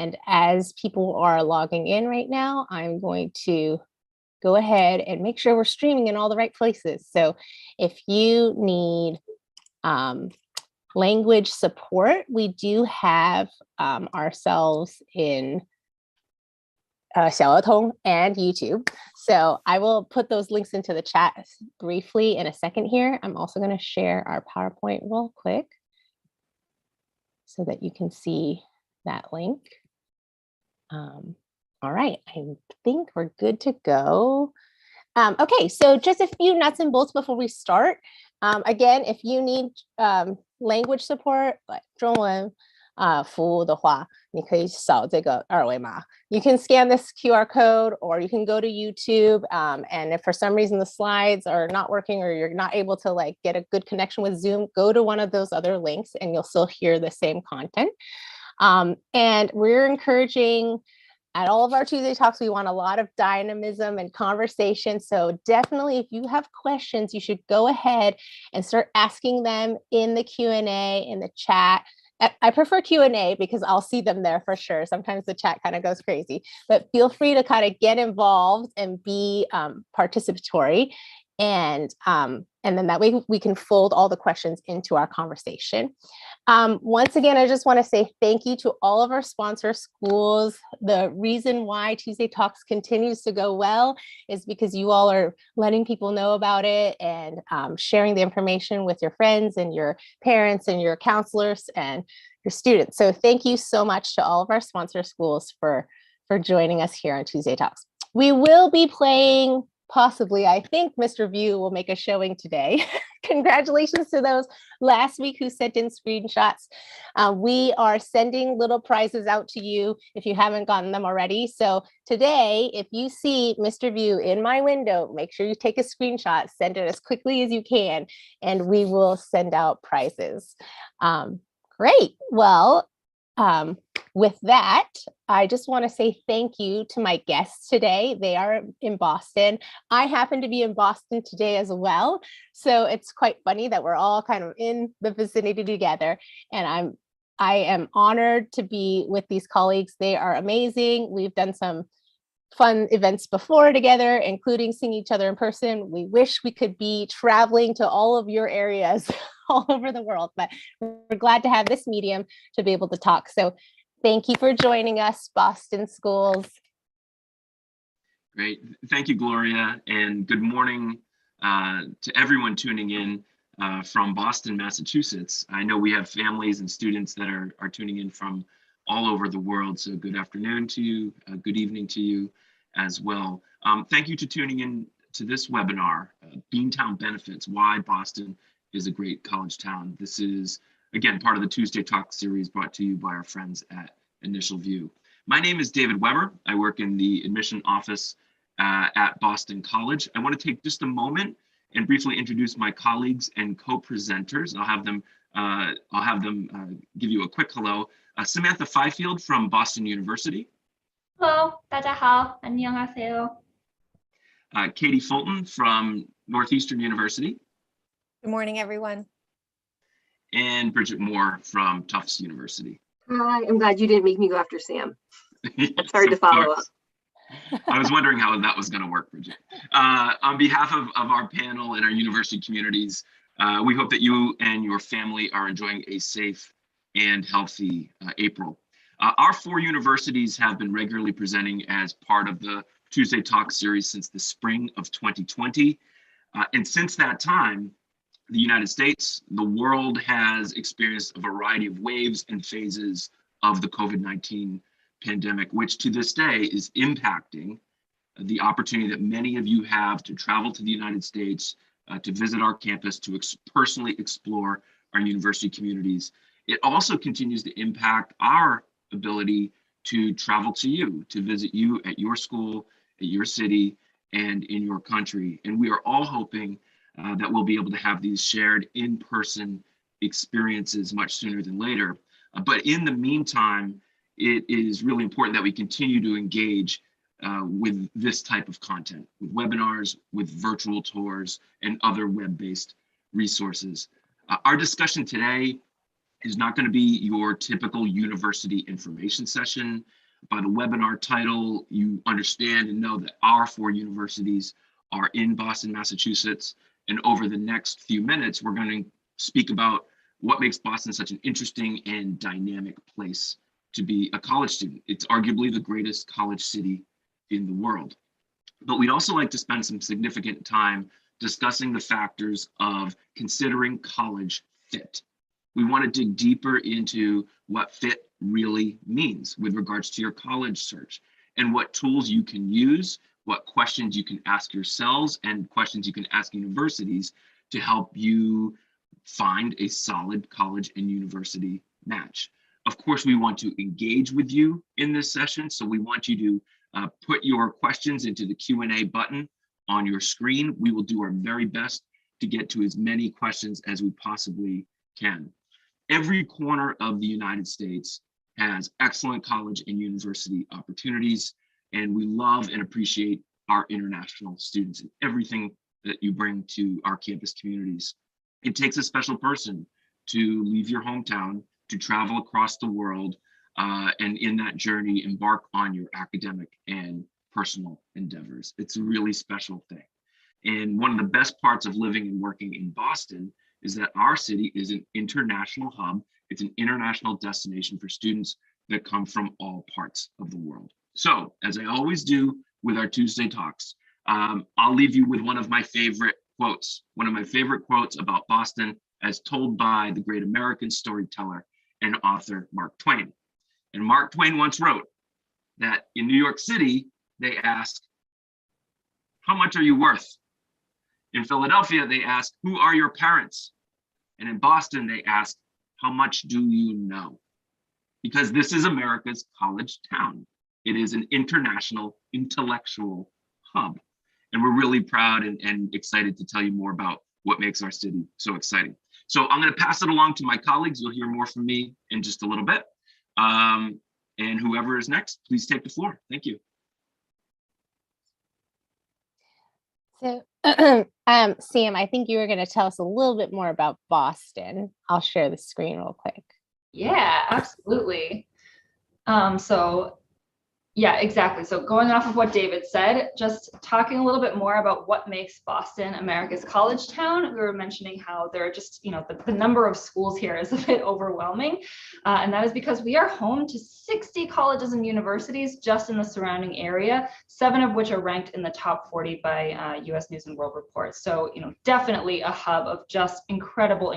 And as people are logging in right now, I'm going to go ahead and make sure we're streaming in all the right places. So if you need language support, we do have ourselves in Xiaotong and YouTube. So I will put those links into the chat briefly in a second here. I'm also going to share our PowerPoint real quick so that you can see that link. All right, I think we're good to go. Okay, so just a few nuts and bolts before we start. Again, if you need language support, like 中文服务的话，你可以扫这个二维码。You can scan this QR code, or you can go to YouTube. And if for some reason the slides are not working, or you're not able to like get a good connection with Zoom, go to one of those other links, and you'll still hear the same content. And we're encouraging. At all of our Tuesday Talks, we want a lot of dynamism and conversation. So definitely, if you have questions, you should go ahead and start asking them in the Q&A, in the chat. I prefer Q&A because I'll see them there for sure. Sometimes the chat kind of goes crazy, but feel free to kind of get involved and be participatory. And then that way we can fold all the questions into our conversation. Once again, I just want to say thank you to all of our sponsor schools. The reason why Tuesday Talks continues to go well is because you all are letting people know about it and sharing the information with your friends and your parents and your counselors and your students. So thank you so much to all of our sponsor schools for joining us here on Tuesday Talks. We will be playing possibly, I think Mr. View will make a showing today. Congratulations to those last week who sent in screenshots. We are sending little prizes out to you if you haven't gotten them already. So today, if you see Mr. View in my window, make sure you take a screenshot, send it as quickly as you can, and we will send out prizes. Great. Well, with that, I just want to say thank you to my guests today. They are in Boston. I happen to be in Boston today as well. So it's quite funny that we're all kind of in the vicinity together. And I am honored to be with these colleagues. They are amazing. We've done some fun events before together, including seeing each other in person. We wish we could be traveling to all of your areas all over the world, but we're glad to have this medium to be able to talk. So thank you for joining us, Boston Schools. Great. Thank you, Gloria, and good morning to everyone tuning in from Boston, Massachusetts. I know we have families and students that are tuning in from all over the world, so good afternoon to you, good evening to you as well. Thank you to tuning in to this webinar, Beantown Benefits, Why Boston is a Great College Town. This is, again, part of the Tuesday Talk series brought to you by our friends at Initial View. My name is David Weber. I work in the admission office at Boston College. I want to take just a moment and briefly introduce my colleagues and co-presenters. I'll have them give you a quick hello. Samantha Fifield from Boston University. Hello, 大家好, 안녕하세요. Katie Fulton from Northeastern University. Good morning, everyone. And Bridget Moore from Tufts University. Hi, I'm glad you didn't make me go after Sam. Yes, it's hard to follow up. I was wondering how that was going to work, Bridget. On behalf of our panel and our university communities, we hope that you and your family are enjoying a safe and healthy April. Our 4 universities have been regularly presenting as part of the Tuesday Talk series since the spring of 2020. And since that time, the United States, the world has experienced a variety of waves and phases of the COVID-19 pandemic, which to this day is impacting the opportunity that many of you have to travel to the United States, to visit our campus, to personally explore our university communities. It also continues to impact our ability to travel to you, to visit you at your school, at your city, and in your country. And we are all hoping that we'll be able to have these shared in-person experiences much sooner than later. But in the meantime, it is really important that we continue to engage with this type of content, with webinars, with virtual tours, and other web-based resources. Our discussion today is not going to be your typical university information session. By the webinar title, you understand and know that our 4 universities are in Boston, Massachusetts. And over the next few minutes, we're going to speak about what makes Boston such an interesting and dynamic place to be a college student. It's arguably the greatest college city in the world. But we'd also like to spend some significant time discussing the factors of considering college fit. We want to dig deeper into what fit really means with regards to your college search and what tools you can use, what questions you can ask yourselves, and questions you can ask universities to help you find a solid college and university match. Of course, we want to engage with you in this session, so we want you to put your questions into the Q&A button on your screen. We will do our very best to get to as many questions as we possibly can. Every corner of the United States has excellent college and university opportunities, and we love and appreciate our international students and everything that you bring to our campus communities. It takes a special person to leave your hometown, to travel across the world, and in that journey, embark on your academic and personal endeavors. It's a really special thing. And one of the best parts of living and working in Boston is that our city is an international hub. It's an international destination for students that come from all parts of the world. So, as I always do with our Tuesday talks, I'll leave you with one of my favorite quotes. One of my favorite quotes about Boston as told by the great American storyteller and author Mark Twain. And Mark Twain once wrote that in New York City, they ask, "How much are you worth?" In Philadelphia, they ask, "Who are your parents?" And in Boston, they ask, "How much do you know?" Because this is America's college town. It is an international intellectual hub. And we're really proud and excited to tell you more about what makes our city so exciting. So I'm going to pass it along to my colleagues. You'll hear more from me in just a little bit. And whoever is next, please take the floor. Thank you. So, Sam, I think you were going to tell us a little bit more about Boston. I'll share the screen real quick. Yeah, absolutely. Yeah, exactly. So going off of what David said, just talking a little bit more about what makes Boston America's college town. We were mentioning how there are just, the number of schools here is a bit overwhelming. And that is because we are home to 60 colleges and universities just in the surrounding area, 7 of which are ranked in the top 40 by US News and World Report. So, definitely a hub of just incredible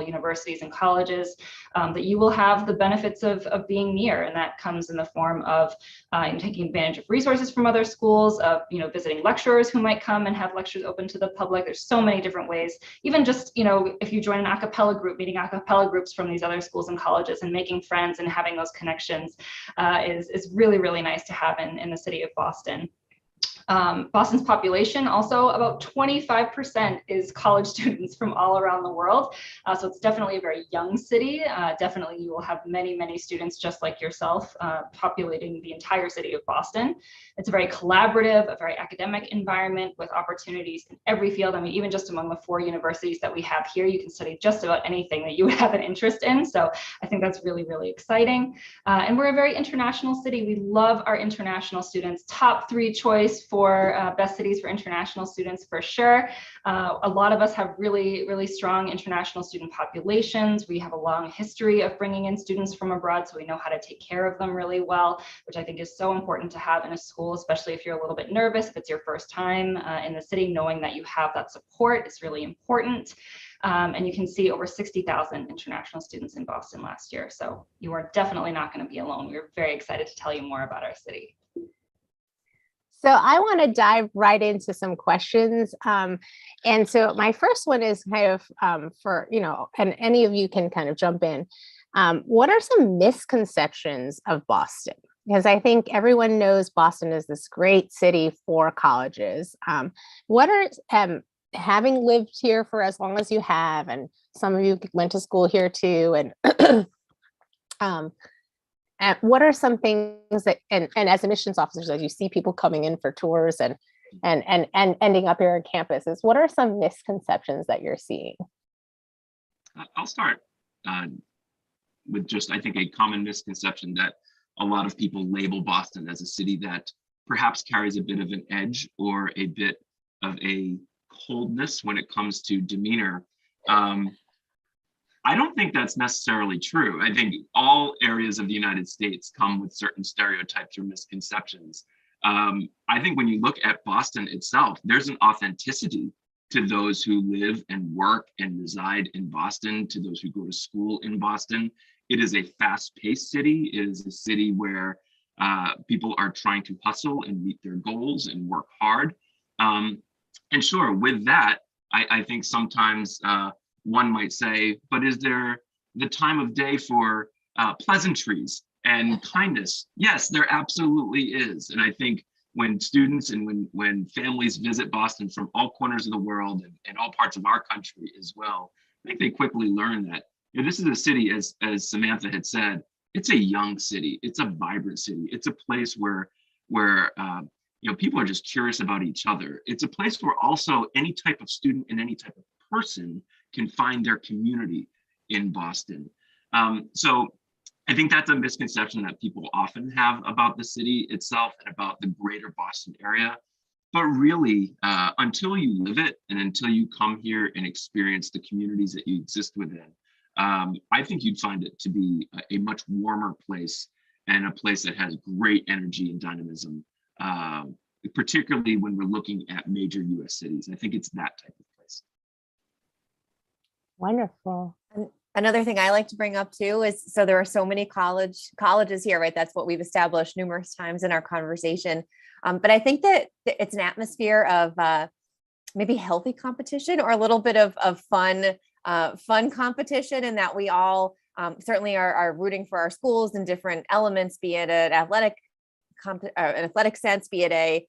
universities and colleges that you will have the benefits of being near. And that comes in the form of taking advantage of resources from other schools, of visiting lecturers who might come and have lectures open to the public. There's so many different ways. Even just if you join an a cappella group, meeting a cappella groups from these other schools and colleges and making friends and having those connections is really nice to have in the city of Boston. Boston's population, also about 25% is college students from all around the world. So it's definitely a very young city. Definitely you will have many students just like yourself populating the entire city of Boston. It's a very collaborative, a very academic environment with opportunities in every field. I mean, even just among the 4 universities that we have here, you can study just about anything that you have an interest in. So I think that's really exciting. And we're a very international city. We love our international students. Top 3 choice for best cities for international students for sure. A lot of us have really strong international student populations. We have a long history of bringing in students from abroad, so we know how to take care of them really well, which I think is so important to have in a school, especially if you're a little bit nervous, if it's your first time in the city. Knowing that you have that support is really important. And you can see over 60,000 international students in Boston last year. So you are definitely not going to be alone. We're very excited to tell you more about our city. So I want to dive right into some questions. And so my first one is kind of for, and any of you can kind of jump in. What are some misconceptions of Boston? Because I think everyone knows Boston is this great city for colleges. What are, having lived here for as long as you have, and some of you went to school here too, and what are some things that, and as admissions officers, as you see people coming in for tours and ending up here on campuses, what are some misconceptions that you're seeing? I'll start. with just, I think, a common misconception that a lot of people label Boston as a city that perhaps carries a bit of an edge or a bit of a coldness when it comes to demeanor. I don't think that's necessarily true. I think all areas of the United States come with certain stereotypes or misconceptions. I think when you look at Boston itself, there's an authenticity to those who live and work and reside in Boston, to those who go to school in Boston. It is a fast-paced city. It is a city where people are trying to hustle and meet their goals and work hard. And sure, with that, I think sometimes one might say, but is there the time of day for pleasantries and kindness? Yes, there absolutely is. And I think when students and when families visit Boston from all corners of the world and all parts of our country as well, I think they quickly learn that, you know, this is a city, as Samantha had said, it's a young city, it's a vibrant city, it's a place where you know, people are just curious about each other. It's a place where also any type of student and any type of person can find their community in Boston. So I think that's a misconception that people often have about the city itself and about the greater Boston area. But really, until you live it and until you come here and experience the communities that you exist within, I think you'd find it to be a much warmer place and a place that has great energy and dynamism, particularly when we're looking at major US cities. I think it's that type of place. Wonderful. And another thing I like to bring up too is, so there are so many colleges here, right? That's what we've established numerous times in our conversation. But I think that it's an atmosphere of maybe healthy competition or a little bit of fun competition, and that we all certainly are rooting for our schools in different elements, be it an athletic sense, be it a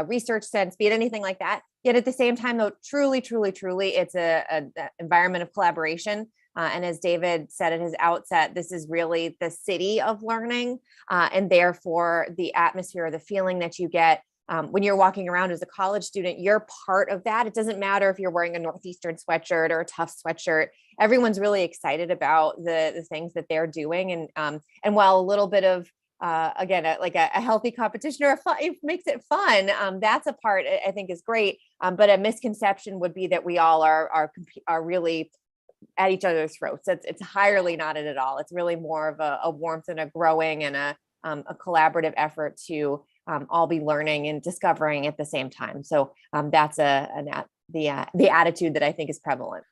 research sense, be it anything like that. Yet at the same time, though, truly, it's a environment of collaboration. And as David said at his outset, this is really the city of learning, and therefore the atmosphere, the feeling that you get when you're walking around as a college student, you're part of that. It doesn't matter if you're wearing a Northeastern sweatshirt or a Tufts sweatshirt. Everyone's really excited about the things that they're doing. And while a little bit of again, like a healthy competition or it makes it fun. That's a part I think is great. But a misconception would be that we all are really at each other's throats. It's entirely not it at all. It's really more of a warmth and a growing and a collaborative effort to all be learning and discovering at the same time. So that's the attitude that I think is prevalent.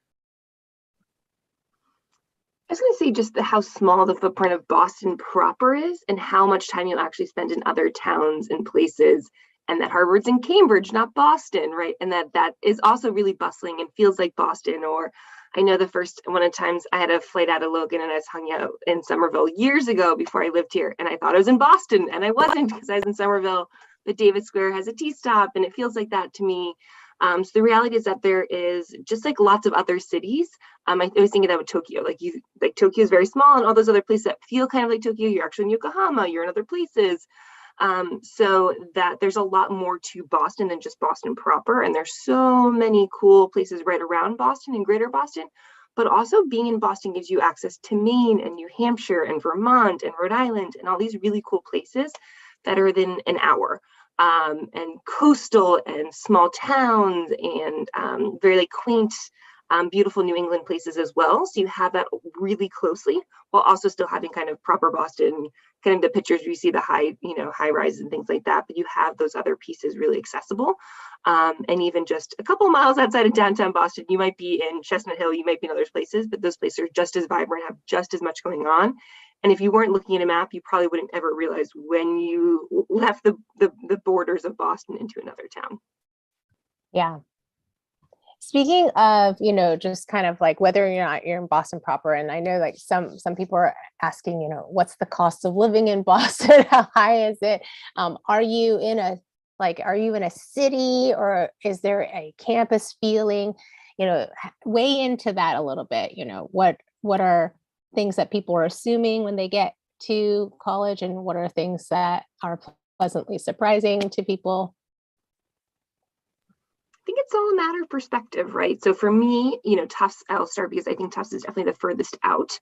I was going to say just how small the footprint of Boston proper is and how much time you'll actually spend in other towns and places, and that Harvard's in Cambridge, not Boston, right? And that is also really bustling and feels like Boston. Or I know one of the times I had a flight out of Logan and I was hung out in Somerville years ago before I lived here, and I thought I was in Boston and I wasn't because I was in Somerville, but David Square has a T-stop and it feels like that to me. So the reality is that there is just like lots of other cities. I was thinking that with Tokyo, like Tokyo is very small, and all those other places that feel kind of like Tokyo, you're actually in Yokohama, you're in other places. So that there's a lot more to Boston than just Boston proper. And there's so many cool places right around Boston and greater Boston, but also being in Boston gives you access to Maine and New Hampshire and Vermont and Rhode Island and all these really cool places that are within an hour. And coastal and small towns and very like quaint, beautiful New England places as well. So you have that really closely while also still having kind of proper Boston, kind of the pictures where you see the high rise and things like that, but you have those other pieces really accessible. And even just a couple miles outside of downtown Boston, you might be in Chestnut Hill, you might be in other places, but those places are just as vibrant, have just as much going on. And if you weren't looking at a map, you probably wouldn't ever realize when you left the borders of Boston into another town. Yeah. Speaking of, just kind of like whether or not you're in Boston proper, and I know like some people are asking, what's the cost of living in Boston? How high is it? Are you in a city, or is there a campus feeling? Weigh into that a little bit. What are things that people are assuming when they get to college, and what are things that are pleasantly surprising to people? I think it's all a matter of perspective, right? So for me, Tufts, I'll start because I think Tufts is definitely the furthest out.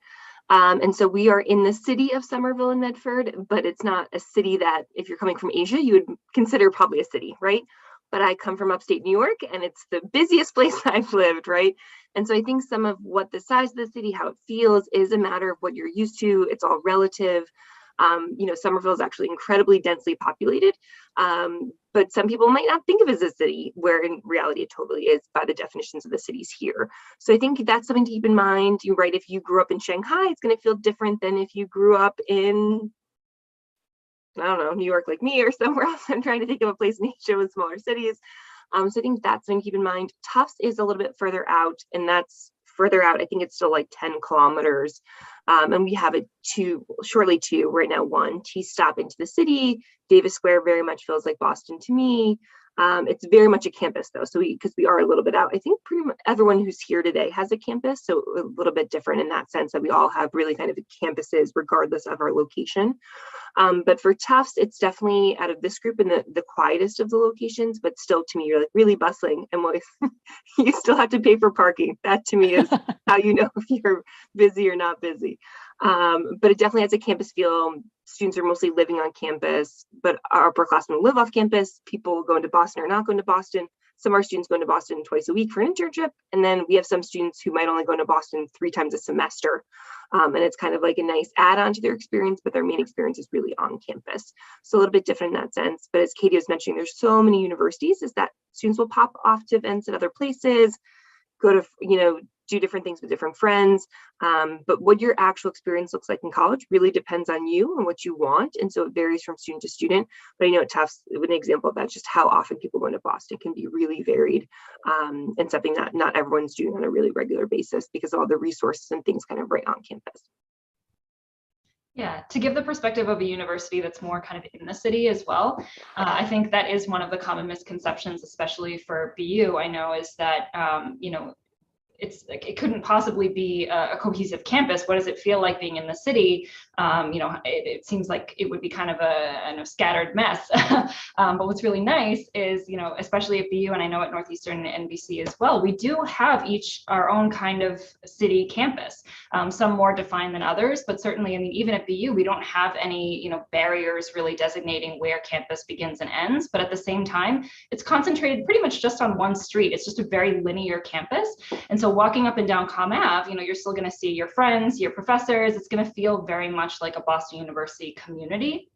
And so we are in the city of Somerville and Medford, but it's not a city that if you're coming from Asia, you would consider probably a city, right? But I come from upstate New York and it's the busiest place I've lived, right? And so I think some of what the size of the city, how it feels is a matter of what you're used to. It's all relative. Somerville is actually incredibly densely populated, but some people might not think of it as a city, where in reality it totally is by the definitions of the cities here. So I think that's something to keep in mind. You're right, if you grew up in Shanghai, it's going to feel different than if you grew up in, I don't know, New York like me or somewhere else. I'm trying to think of a place in Asia with smaller cities. So I think that's something to keep in mind. Tufts is a little bit further out, and that's further out. I think it's still like 10 kilometers. And we have shortly two, right now one T stop into the city. Davis Square very much feels like Boston to me. It's very much a campus though. So because we are a little bit out, I think pretty much everyone who's here today has a campus. So a little bit different in that sense that we all have really kind of campuses regardless of our location. But for Tufts, it's definitely out of this group in the quietest of the locations, but still to me, you're like really bustling and you still have to pay for parking. That to me is how you know if you're busy or not busy. But it definitely has a campus feel. Students are mostly living on campus, but our upperclassmen live off campus. People going to Boston or not going to Boston. Some of our students going to Boston twice a week for an internship. And then we have some students who might only go to Boston 3 times a semester. And it's kind of like a nice add-on to their experience, but their main experience is really on campus. So a little bit different in that sense. But as Katie was mentioning, there's so many universities is that students will pop off to events at other places, go to, do different things with different friends. But what your actual experience looks like in college really depends on you and what you want. And so it varies from student to student. But I know at Tufts, an example of that, just how often people go to Boston can be really varied, and something that not everyone's doing on a really regular basis because of all the resources and things kind of right on campus. Yeah, to give the perspective of a university that's more kind of in the city as well, I think that is one of the common misconceptions, especially for BU, I know, is that, it's like it couldn't possibly be a cohesive campus. What does it feel like being in the city? It seems like it would be kind of a scattered mess. But what's really nice is, especially at BU, and I know at Northeastern and NBC as well, we do have each our own kind of city campus. Some more defined than others, but certainly, even at BU, we don't have any, barriers really designating where campus begins and ends. But at the same time, it's concentrated pretty much just on one street. It's just a very linear campus. And so walking up and down Comm Ave, you're still going to see your friends, your professors. It's going to feel very much like a Boston University community,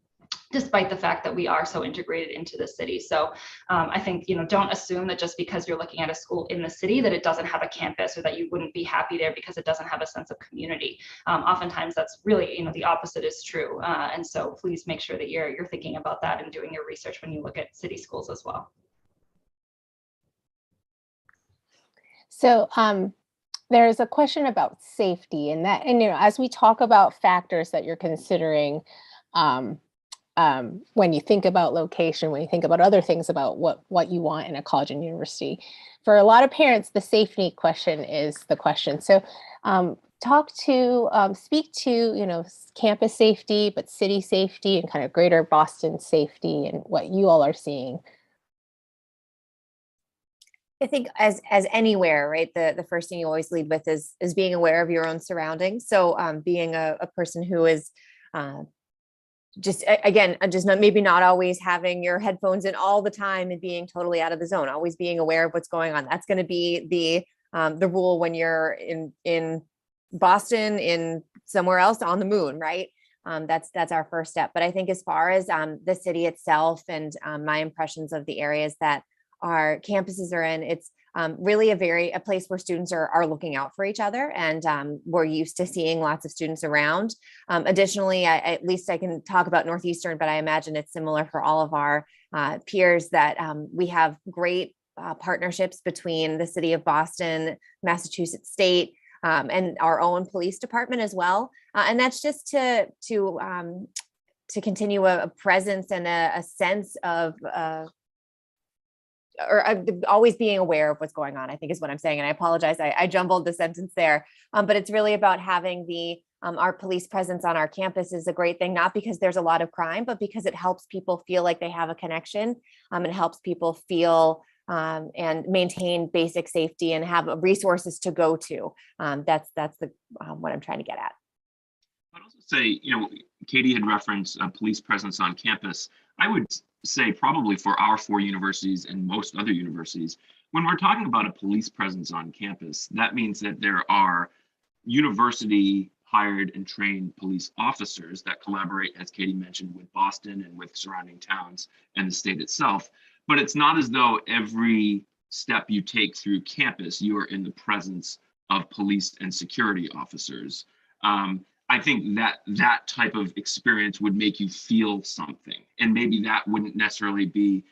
despite the fact that we are so integrated into the city. So I think, don't assume that just because you're looking at a school in the city that it doesn't have a campus or that you wouldn't be happy there because it doesn't have a sense of community. Oftentimes that's really, the opposite is true. And so please make sure that you're thinking about that and doing your research when you look at city schools as well. So there's a question about safety and as we talk about factors that you're considering, when you think about location, when you think about other things about what you want in a college and university, for a lot of parents, the safety question is the question. So speak to, campus safety, but city safety and kind of greater Boston safety and what you all are seeing. I think as anywhere, right, the first thing you always lead with is being aware of your own surroundings. So being a person who is just maybe not always having your headphones in all the time and being totally out of the zone, always being aware of what's going on. That's going to be the rule when you're in Boston, in somewhere else on the moon, right? That's our first step. But I think as far as the city itself and my impressions of the areas that our campuses are in, it's really a place where students are looking out for each other, and we're used to seeing lots of students around. Additionally, at least I can talk about Northeastern, but I imagine it's similar for all of our peers that we have great partnerships between the city of Boston, Massachusetts State, and our own police department as well. And that's just to continue a presence and a sense of always being aware of what's going on, I think is what I'm saying. And I apologize, I jumbled the sentence there. But it's really about having our police presence on our campus is a great thing, not because there's a lot of crime, but because it helps people feel like they have a connection. It helps people feel and maintain basic safety and have resources to go to. That's what I'm trying to get at. I'd also say, Katie had referenced a police presence on campus. I would say probably for our 4 universities and most other universities, when we're talking about a police presence on campus, that means that there are university hired and trained police officers that collaborate, as Katie mentioned, with Boston and with surrounding towns and the state itself. But it's not as though every step you take through campus, you are in the presence of police and security officers. I think that type of experience would make you feel something, and maybe that wouldn't necessarily be,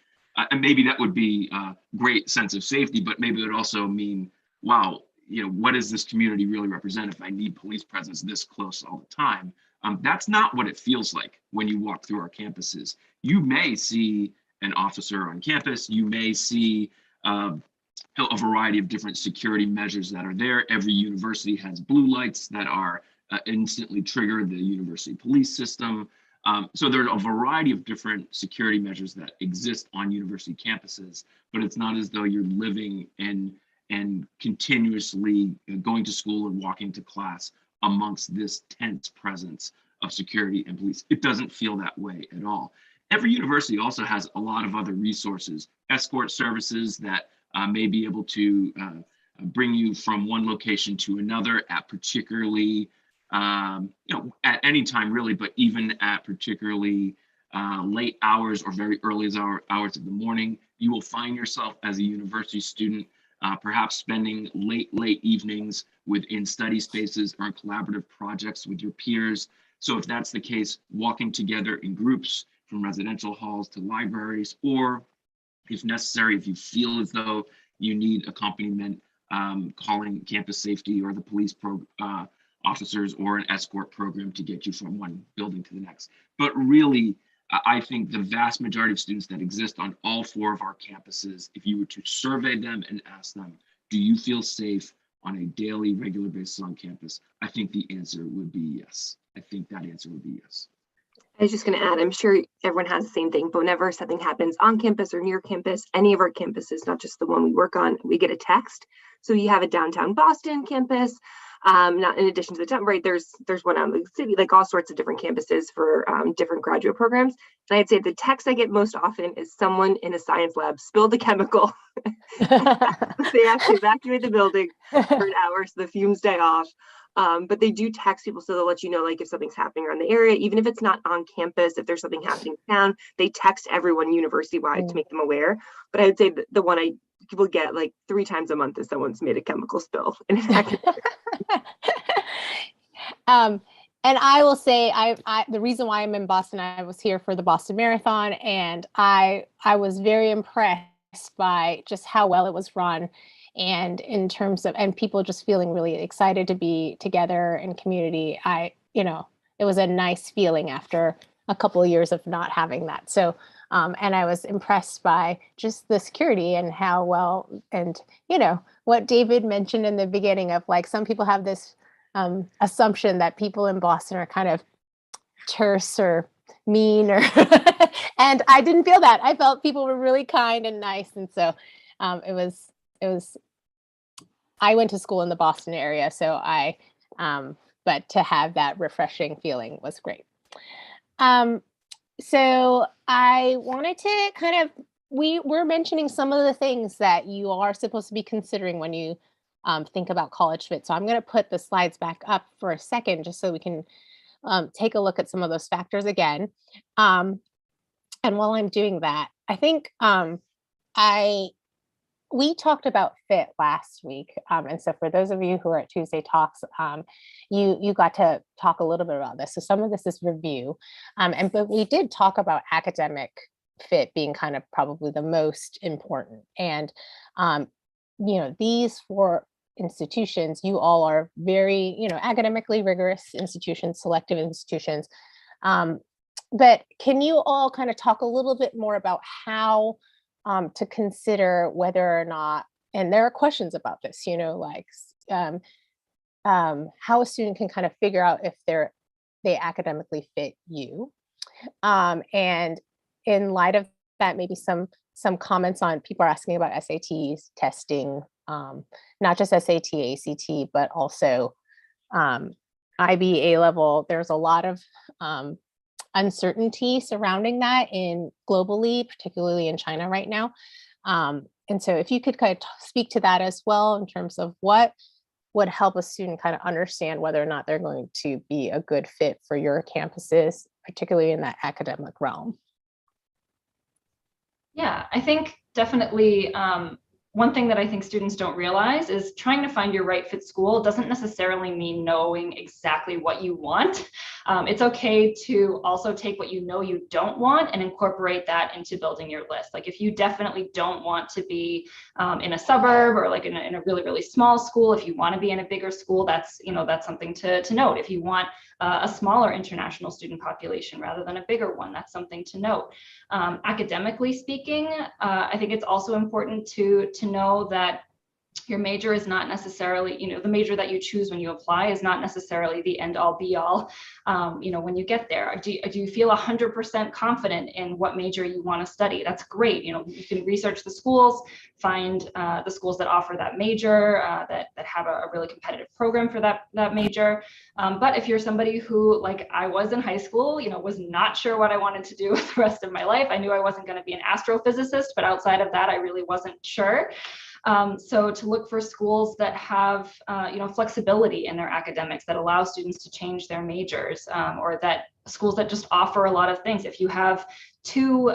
and maybe that would be a great sense of safety, but maybe it would also mean, wow, what does this community really represent if I need police presence this close all the time? That's not what it feels like when you walk through our campuses. You may see an officer on campus, you may see a variety of different security measures that are there. Every university has blue lights that are instantly trigger the university police system. So there's a variety of different security measures that exist on university campuses, but it's not as though you're living and continuously going to school and walking to class amongst this tense presence of security and police. It doesn't feel that way at all. Every university also has a lot of other resources, escort services that may be able to bring you from one location to another at particularly at any time really, but even at particularly late hours or very early hours of the morning. You will find yourself as a university student perhaps spending late evenings within study spaces or in collaborative projects with your peers. So if that's the case, walking together in groups from residential halls to libraries, or if necessary, if you feel as though you need accompaniment, calling campus safety or the police officers or an escort program to get you from one building to the next. But really, I think the vast majority of students that exist on all 4 of our campuses, if you were to survey them and ask them, do you feel safe on a daily, regular basis on campus? I think the answer would be yes. I think that answer would be yes. I was just going to add, I'm sure everyone has the same thing, but whenever something happens on campus or near campus, any of our campuses, not just the one we work on, we get a text. So you have a downtown Boston campus, not in addition to the town, right? There's one out in the city, like all sorts of different campuses for different graduate programs. And I'd say the text I get most often is someone in a science lab spilled a chemical. They have to evacuate the building for an hour so the fumes die off. But they do text people, so they'll let you know, like if something's happening around the area, even if it's not on campus, if there's something happening in town, they text everyone university-wide to make them aware. But I would say the one I will get like 3 times a month is someone's made a chemical spill. And I will say, I the reason why I'm in Boston, I was here for the Boston Marathon, and I was very impressed by just how well it was run. And in terms of, and people just feeling really excited to be together in community. It was a nice feeling after a couple of years of not having that. So, and I was impressed by just the security and how well, and what David mentioned in the beginning of, like, some people have this assumption that people in Boston are kind of terse or mean, or and I didn't feel that. I felt people were really kind and nice. And so it was, I went to school in the Boston area, so but to have that refreshing feeling was great. So I wanted to we're mentioning some of the things that you are supposed to be considering when you think about college fit. So I'm going to put the slides back up for a second, just so we can take a look at some of those factors again. And while I'm doing that, I think we talked about fit last week. And so for those of you who are at Tuesday Talks, you got to talk a little bit about this. So some of this is review. But we did talk about academic fit being kind of probably the most important. And, these 4 institutions, you all are very, academically rigorous institutions, selective institutions. But can you all kind of talk a little bit more about how to consider whether or not, and there are questions about this, like how a student can kind of figure out if they academically fit you. And in light of that, maybe some comments on, people are asking about SATs, testing, not just SAT, ACT, but also IB A level, there's a lot of uncertainty surrounding that globally, particularly in China right now. And so if you could kind of speak to that as well in terms of what would help a student kind of understand whether or not they're going to be a good fit for your campuses, particularly in that academic realm. Yeah, I think definitely one thing that I think students don't realize is trying to find your right fit school doesn't necessarily mean knowing exactly what you want. It's okay to also take what you know you don't want and incorporate that into building your list. Like if you definitely don't want to be in a suburb or like in a really, really small school, if you want to be in a bigger school, that's something to note. If you want a smaller international student population rather than a bigger one, that's something to note. Academically speaking, I think it's also important to know that your major is not necessarily, the major that you choose when you apply is not necessarily the end all be all, when you get there. Do you feel 100% confident in what major you want to study? That's great. You can research the schools, find the schools that offer that major, that have a really competitive program for that major. But if you're somebody who, like I was in high school, was not sure what I wanted to do with the rest of my life, I knew I wasn't going to be an astrophysicist, but outside of that, I really wasn't sure. So to look for schools that have, flexibility in their academics, that allow students to change their majors, or that schools that just offer a lot of things. If you have two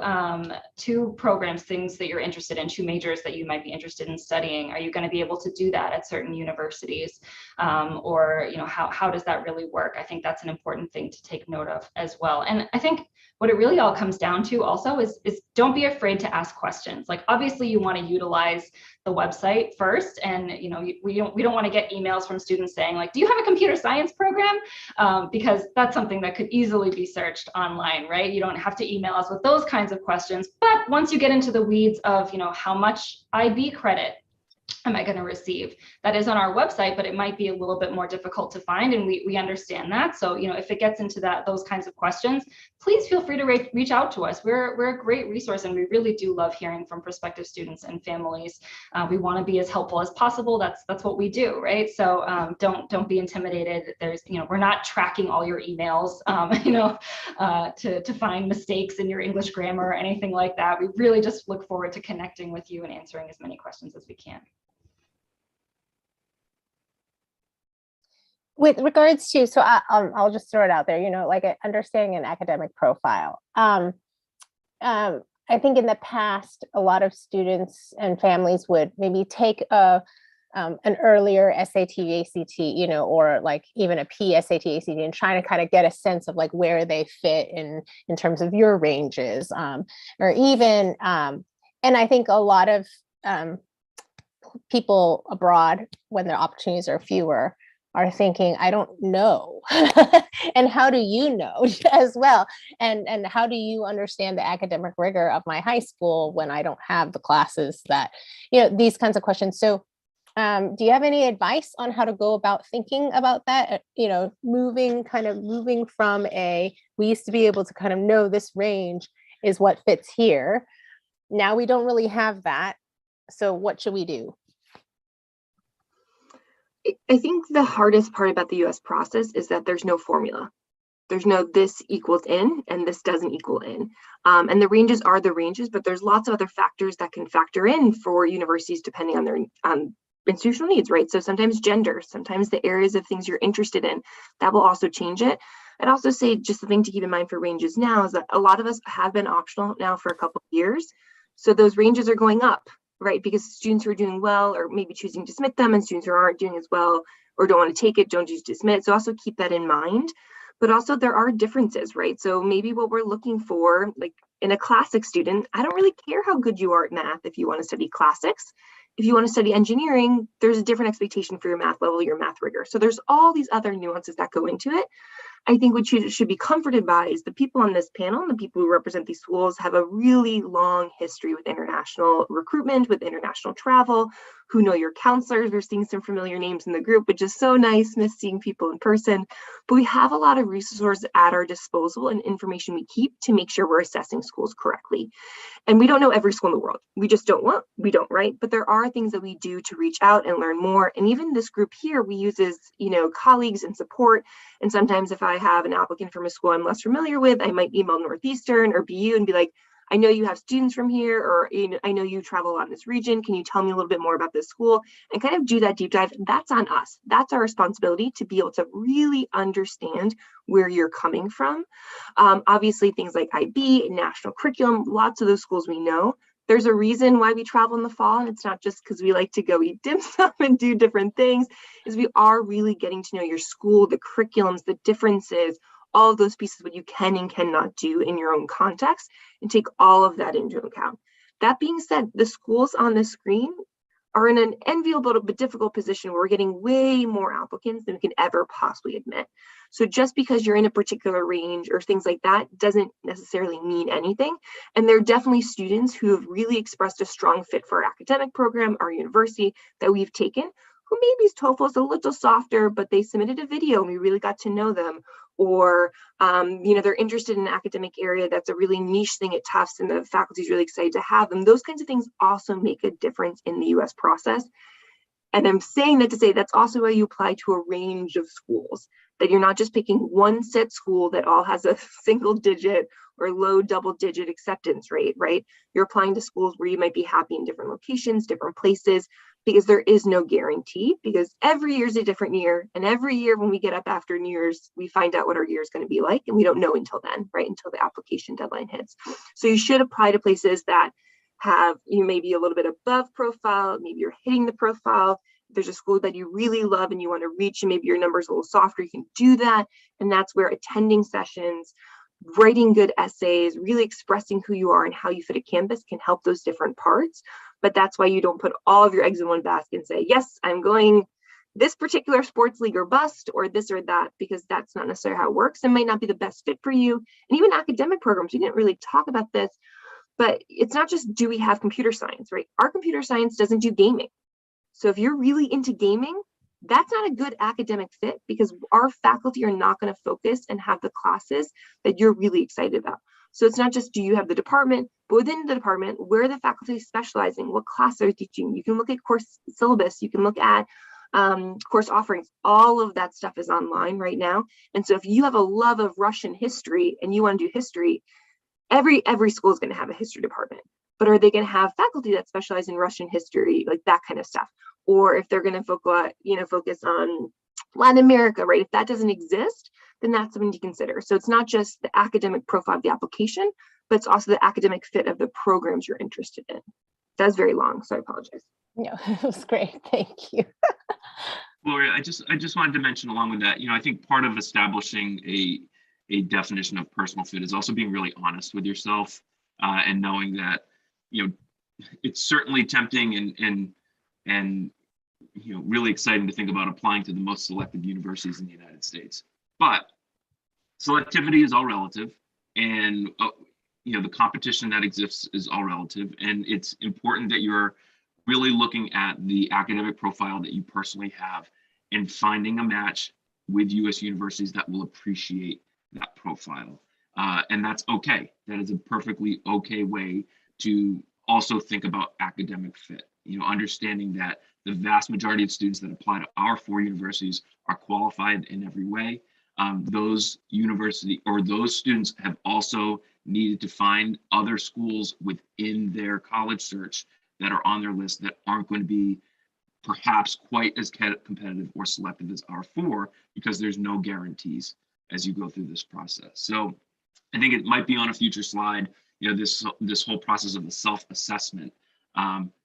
programs, things that you're interested in, two majors that you might be interested in studying, are you going to be able to do that at certain universities? Or, how does that really work? I think that's an important thing to take note of as well. And I think what it really all comes down to also is don't be afraid to ask questions. Like, obviously you want to utilize the website first, and we don't want to get emails from students saying like, do you have a computer science program? Because that's something that could easily be searched online, right? You don't have to email us with those kinds of questions. But once you get into the weeds of how much IB credit am I going to receive, that is on our website, but it might be a little bit more difficult to find, and we understand that. So if it gets into those kinds of questions, please feel free to reach out to us. We're a great resource, and we really do love hearing from prospective students and families. We want to be as helpful as possible. That's what we do, right? So don't be intimidated. There's we're not tracking all your emails, to find mistakes in your English grammar or anything like that. We really just look forward to connecting with you and answering as many questions as we can. With regards to, so I'll just throw it out there, like understanding an academic profile. I think in the past, a lot of students and families would maybe take an earlier SAT, ACT, or like even a PSAT, ACT, and trying to kind of get a sense of like where they fit in terms of your ranges, or even, and I think a lot of people abroad, when their opportunities are fewer, are thinking, I don't know. And how do you know as well? And how do you understand the academic rigor of my high school when I don't have the classes that, these kinds of questions. So do you have any advice on how to go about thinking about that? Moving from we used to be able to kind of know this range is what fits here. Now we don't really have that. So what should we do? I think the hardest part about the US process is that there's no formula. There's no this equals in and this doesn't equal in. And the ranges are the ranges, but there's lots of other factors that can factor in for universities depending on their institutional needs, right? So sometimes gender, sometimes the areas of things you're interested in, that will also change it. I'd also say just the thing to keep in mind for ranges now is that a lot of us have been optional now for a couple of years. So those ranges are going up, right? Because students who are doing well are maybe choosing to submit them, and students who aren't doing as well or don't want to take it, don't choose to submit. So also keep that in mind. But also there are differences, right? So maybe what we're looking for, like in a classic student, I don't really care how good you are at math if you want to study classics. If you want to study engineering, there's a different expectation for your math level, your math rigor. So there's all these other nuances that go into it. I think what you should be comforted by is the people on this panel and the people who represent these schools have a really long history with international recruitment, with international travel, who know your counselors. We're seeing some familiar names in the group, which is so nice, miss seeing people in person. But we have a lot of resources at our disposal and information we keep to make sure we're assessing schools correctly. And we don't know every school in the world. We just don't want, we don't, right? But there are things that we do to reach out and learn more. And even this group here, we use as, colleagues and support. And sometimes if I have an applicant from a school I'm less familiar with, I might email Northeastern or BU and be like, I know you have students from here, or I know you travel a lot in this region. Can you tell me a little bit more about this school? And kind of do that deep dive. That's on us. That's our responsibility to be able to really understand where you're coming from. Obviously, things like IB, national curriculum, lots of those schools we know. There's a reason why we travel in the fall, and it's not just because we like to go eat dim sum and do different things, is we are really getting to know your school, the curriculums, the differences, all of those pieces, what you can and cannot do in your own context, and take all of that into account. That being said, the schools on the screen are in an enviable but difficult position where we're getting way more applicants than we can ever possibly admit. So just because you're in a particular range or things like that doesn't necessarily mean anything. And there are definitely students who have really expressed a strong fit for our academic program, our university, that we've taken, who maybe TOEFL is a little softer, but they submitted a video and we really got to know them. Or, they're interested in an academic area that's a really niche thing at Tufts and the faculty is really excited to have them. Those kinds of things also make a difference in the US process. And I'm saying that to say that's also why you apply to a range of schools, that you're not just picking one set school that all has a single digit or low double digit acceptance rate, right? You're applying to schools where you might be happy in different locations, different places, because there is no guarantee, because every year is a different year. And every year when we get up after New Year's, we find out what our year is going to be like. And we don't know until then, right? Until the application deadline hits. So you should apply to places that have you maybe a little bit above profile, maybe you're hitting the profile. If there's a school that you really love and you want to reach, and maybe your number's a little softer, you can do that. And that's where attending sessions, writing good essays, really expressing who you are and how you fit a campus can help those different parts. But that's why you don't put all of your eggs in one basket and say, yes, I'm going this particular sports league or bust or this or that, because that's not necessarily how it works. It might not be the best fit for you. And even academic programs, we didn't really talk about this, but it's not just, do we have computer science, right? Our computer science doesn't do gaming. So if you're really into gaming, that's not a good academic fit, because our faculty are not going to focus and have the classes that you're really excited about. So it's not just, do you have the department, but within the department, where are the faculty specializing? What class are they teaching? You can look at course syllabus. You can look at course offerings. All of that stuff is online right now. And so if you have a love of Russian history and you want to do history, every school is going to have a history department. But are they going to have faculty that specialize in Russian history, like that kind of stuff? Or if they're going to focus on Latin America, right? If that doesn't exist, then that's something to consider. So it's not just the academic profile of the application, but it's also the academic fit of the programs you're interested in. That was very long, so I apologize. No, it was great. Thank you. Gloria, I just wanted to mention along with that, I think part of establishing a definition of personal fit is also being really honest with yourself and knowing that, it's certainly tempting and really exciting to think about applying to the most selective universities in the United States. But selectivity is all relative, and the competition that exists is all relative, and it's important that you're really looking at the academic profile that you personally have and finding a match with US universities that will appreciate that profile. And that's okay. That is a perfectly okay way to also think about academic fit. Understanding that the vast majority of students that apply to our 4 universities are qualified in every way. Those students have also needed to find other schools within their college search that are on their list that aren't going to be perhaps quite as competitive or selective as our 4, because there's no guarantees as you go through this process. So I think it might be on a future slide, this whole process of the self-assessment,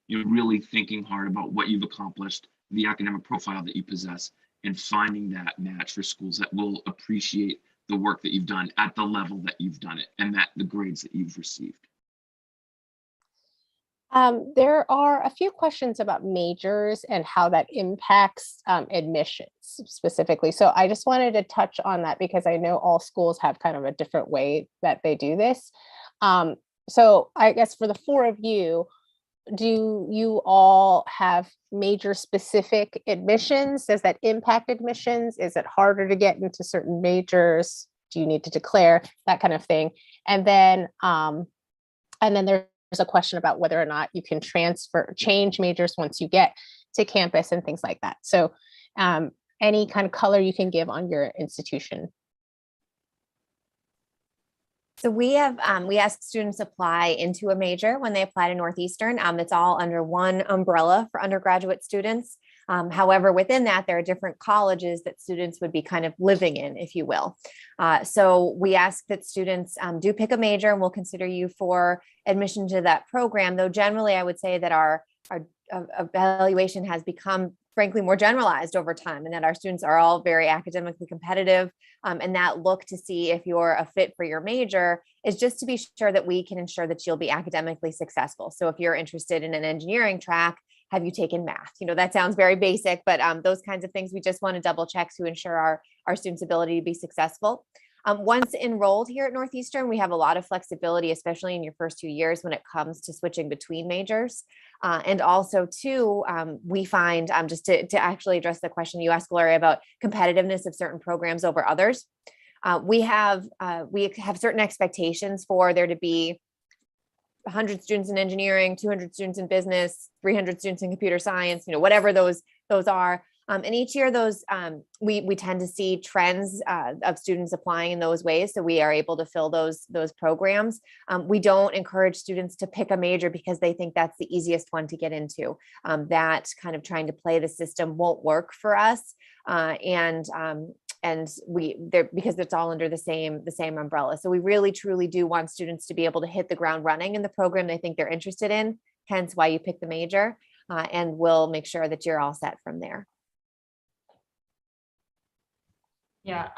really thinking hard about what you've accomplished, the academic profile that you possess, and finding that match for schools that will appreciate the work that you've done at the level that you've done it and that the grades that you've received. There are a few questions about majors and how that impacts admissions specifically. So I just wanted to touch on that because I know all schools have kind of a different way that they do this. So I guess for the 4 of you, do you all have major specific admissions? Does that impact admissions? Is it harder to get into certain majors? Do you need to declare that kind of thing? And then there's a question about whether or not you can change majors once you get to campus and things like that. So any kind of color you can give on your institution. So we ask students apply into a major when they apply to Northeastern. It's all under one umbrella for undergraduate students. However, within that, there are different colleges that students would be kind of living in, if you will. So we ask that students do pick a major, and we'll consider you for admission to that program. Though generally, I would say that our evaluation has become, frankly, more generalized over time, and that our students are all very academically competitive. And that look to see if you're a fit for your major is just to be sure that we can ensure that you'll be academically successful. So if you're interested in an engineering track, have you taken math? That sounds very basic, but those kinds of things we just want to double check to ensure our students' ability to be successful. Once enrolled here at Northeastern, we have a lot of flexibility, especially in your first 2 years when it comes to switching between majors. And also too, we find, just to actually address the question you asked, Gloria, about competitiveness of certain programs over others. We have certain expectations for there to be 100 students in engineering, 200 students in business, 300 students in computer science, whatever those are. And each year those we tend to see trends of students applying in those ways. So we are able to fill those programs. We don't encourage students to pick a major because they think that's the easiest one to get into. That kind of trying to play the system won't work for us. And because it's all under the same umbrella. So we really truly do want students to be able to hit the ground running in the program they think they're interested in, hence why you pick the major, and we'll make sure that you're all set from there. Yeah,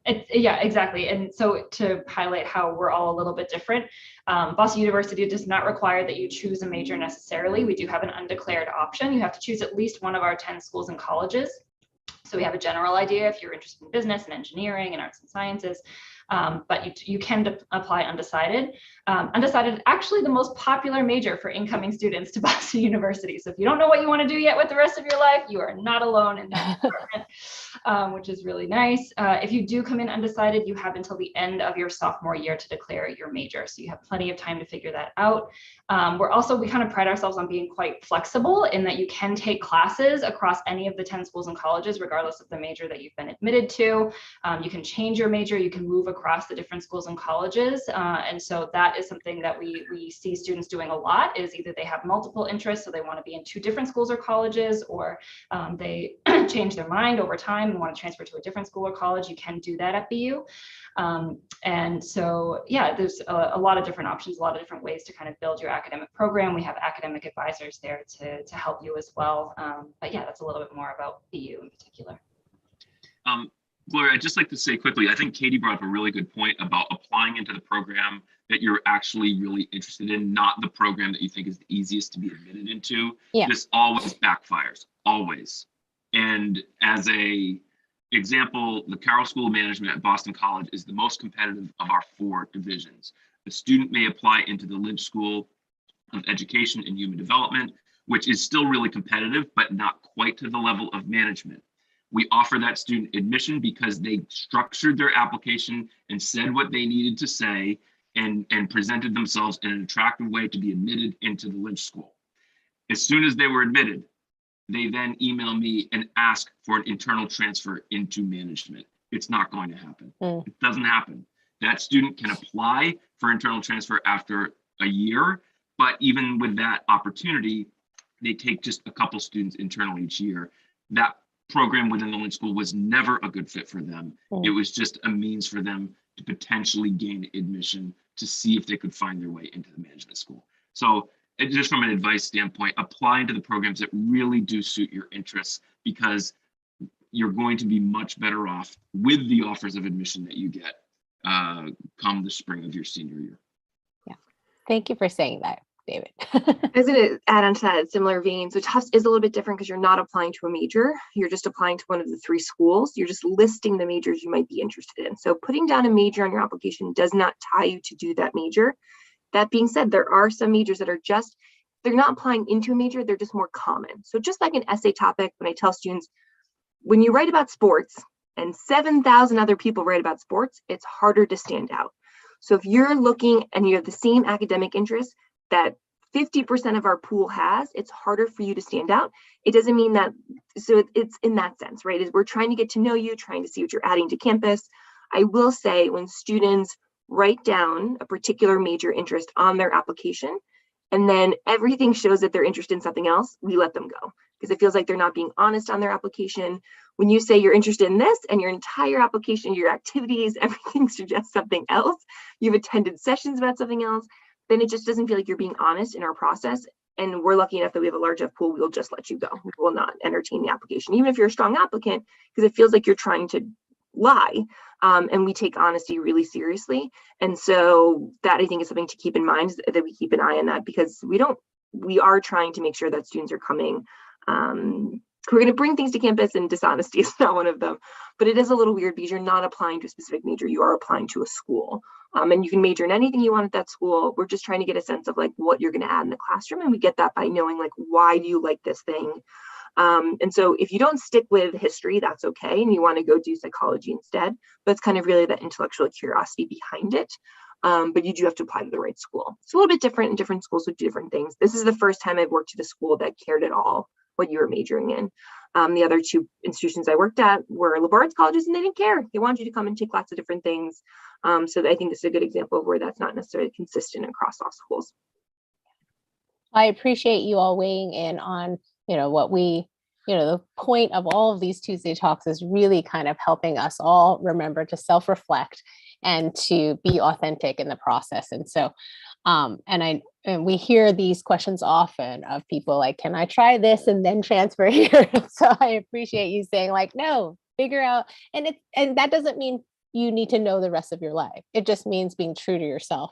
exactly. And so to highlight how we're all a little bit different, Boston University does not require that you choose a major necessarily. We do have an undeclared option. You have to choose at least one of our 10 schools and colleges. So we have a general idea if you're interested in business and engineering and arts and sciences, but you can apply undecided. Undecided is actually the most popular major for incoming students to Boston University. So if you don't know what you want to do yet with the rest of your life, you are not alone in that department, which is really nice. If you do come in undecided, you have until the end of your sophomore year to declare your major. So you have plenty of time to figure that out. We kind of pride ourselves on being quite flexible in that you can take classes across any of the 10 schools and colleges, regardless of the major that you've been admitted to. You can change your major, you can move across the different schools and colleges. And so that is something that we see students doing a lot, is either they have multiple interests, so they want to be in 2 different schools or colleges, or they change their mind over time and want to transfer to a different school or college. You can do that at BU. And so, yeah, there's a lot of different options, a lot of different ways to kind of build your academic program. We have academic advisors there to help you as well. But yeah, that's a little bit more about BU in particular. Gloria, I'd just like to say quickly, I think Katie brought up a really good point about applying into the program that you're actually really interested in, not the program that you think is the easiest to be admitted into. Yeah. This always backfires, always. And as a example, the Carroll School of Management at Boston College is the most competitive of our 4 divisions. The student may apply into the Lynch School of Education and Human Development, which is still really competitive, but not quite to the level of management. We offer that student admission because they structured their application and said what they needed to say and presented themselves in an attractive way to be admitted into the Lynch School. As soon as they were admitted, they then email me and ask for an internal transfer into management. It's not going to happen. It doesn't happen. That student can apply for internal transfer after a year, but even with that opportunity, they take just a couple students internal each year. That program within the Lynch School was never a good fit for them. It was just a means for them to potentially gain admission to see if they could find their way into the management school. So just from an advice standpoint, apply into the programs that really do suit your interests, because you're going to be much better off with the offers of admission that you get come the spring of your senior year. Yeah, thank you for saying that, David. I was going to add on to that similar vein. So Tufts is a little bit different because you're not applying to a major. You're just applying to one of the 3 schools. You're just listing the majors you might be interested in. So putting down a major on your application does not tie you to do that major. That being said, there are some majors that are they're not applying into a major, they're just more common. So just like an essay topic, when I tell students, when you write about sports and 7,000 other people write about sports, it's harder to stand out. So if you're looking and you have the same academic interest that 50% of our pool has, it's harder for you to stand out. It doesn't mean that, so it's in that sense, right? Is we're trying to get to know you, trying to see what you're adding to campus. I will say when students write down a particular major interest on their application, and then everything shows that they're interested in something else, we let them go because it feels like they're not being honest on their application. When you say you're interested in this and your entire application, your activities, everything suggests something else, you've attended sessions about something else, then it just doesn't feel like you're being honest in our process. And we're lucky enough that we have a large enough pool, we'll just let you go. We will not entertain the application, even if you're a strong applicant, because it feels like you're trying to lie. And we take honesty really seriously. And so that I think is something to keep in mind, that we keep an eye on that, because we are trying to make sure that students are coming. We're going to bring things to campus, and dishonesty is not one of them, but it is a little weird because you're not applying to a specific major, you are applying to a school. And you can major in anything you want at that school. We're just trying to get a sense of like what you're going to add in the classroom. And we get that by knowing like, why do you like this thing? And so if you don't stick with history, that's okay. And you want to go do psychology instead, but it's kind of really that intellectual curiosity behind it. But you do have to apply to the right school. It's a little bit different, and different schools would do different things. This is the first time I've worked at a school that cared at all what you were majoring in. The other two institutions I worked at were liberal arts colleges, and they didn't care. They wanted you to come and take lots of different things. So I think this is a good example of where that's not necessarily consistent across all schools. I appreciate you all weighing in on, what we, the point of all of these Tuesday talks is really kind of helping us all remember to self-reflect and to be authentic in the process. And so, and we hear these questions often of people like, can I try this and then transfer here? So I appreciate you saying like, no, figure out, and that doesn't mean you need to know the rest of your life. It just means being true to yourself,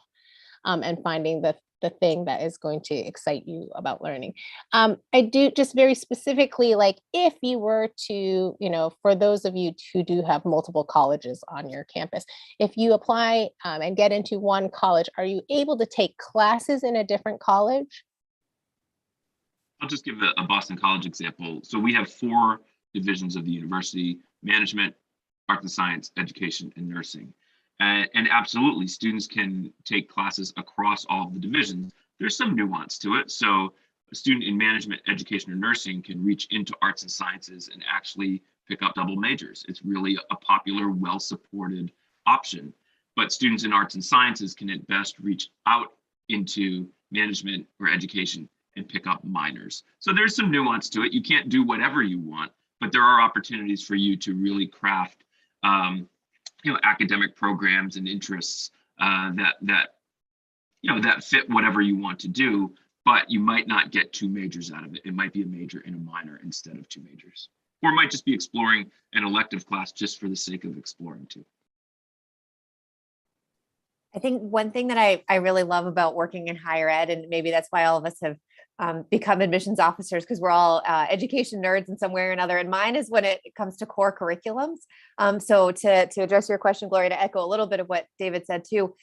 and finding the thing that is going to excite you about learning. I do just very specifically, like if you were to, for those of you who do have multiple colleges on your campus, if you apply and get into one college, are you able to take classes in a different college? I'll just give a Boston College example. So we have 4 divisions of the university: management, arts and science, education, and nursing. And absolutely, students can take classes across all of the divisions. There's some nuance to it. So a student in management, education, or nursing can reach into arts and sciences and actually pick up double majors. It's really a popular, well-supported option. But students in arts and sciences can at best reach out into management or education and pick up minors. So there's some nuance to it. You can't do whatever you want, but there are opportunities for you to really craft academic programs and interests that fit whatever you want to do, but you might not get 2 majors out of it. It might be a major and a minor instead of 2 majors, or it might just be exploring an elective class just for the sake of exploring too. I think one thing that I really love about working in higher ed, and maybe that's why all of us have become admissions officers, because we're all education nerds in some way or another. And mine is when it comes to core curriculums. So to address your question, Gloria, to echo a little bit of what David said too,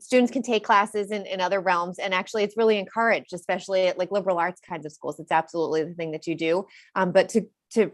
students can take classes in other realms, and actually it's really encouraged, especially at like liberal arts kinds of schools. It's absolutely the thing that you do. But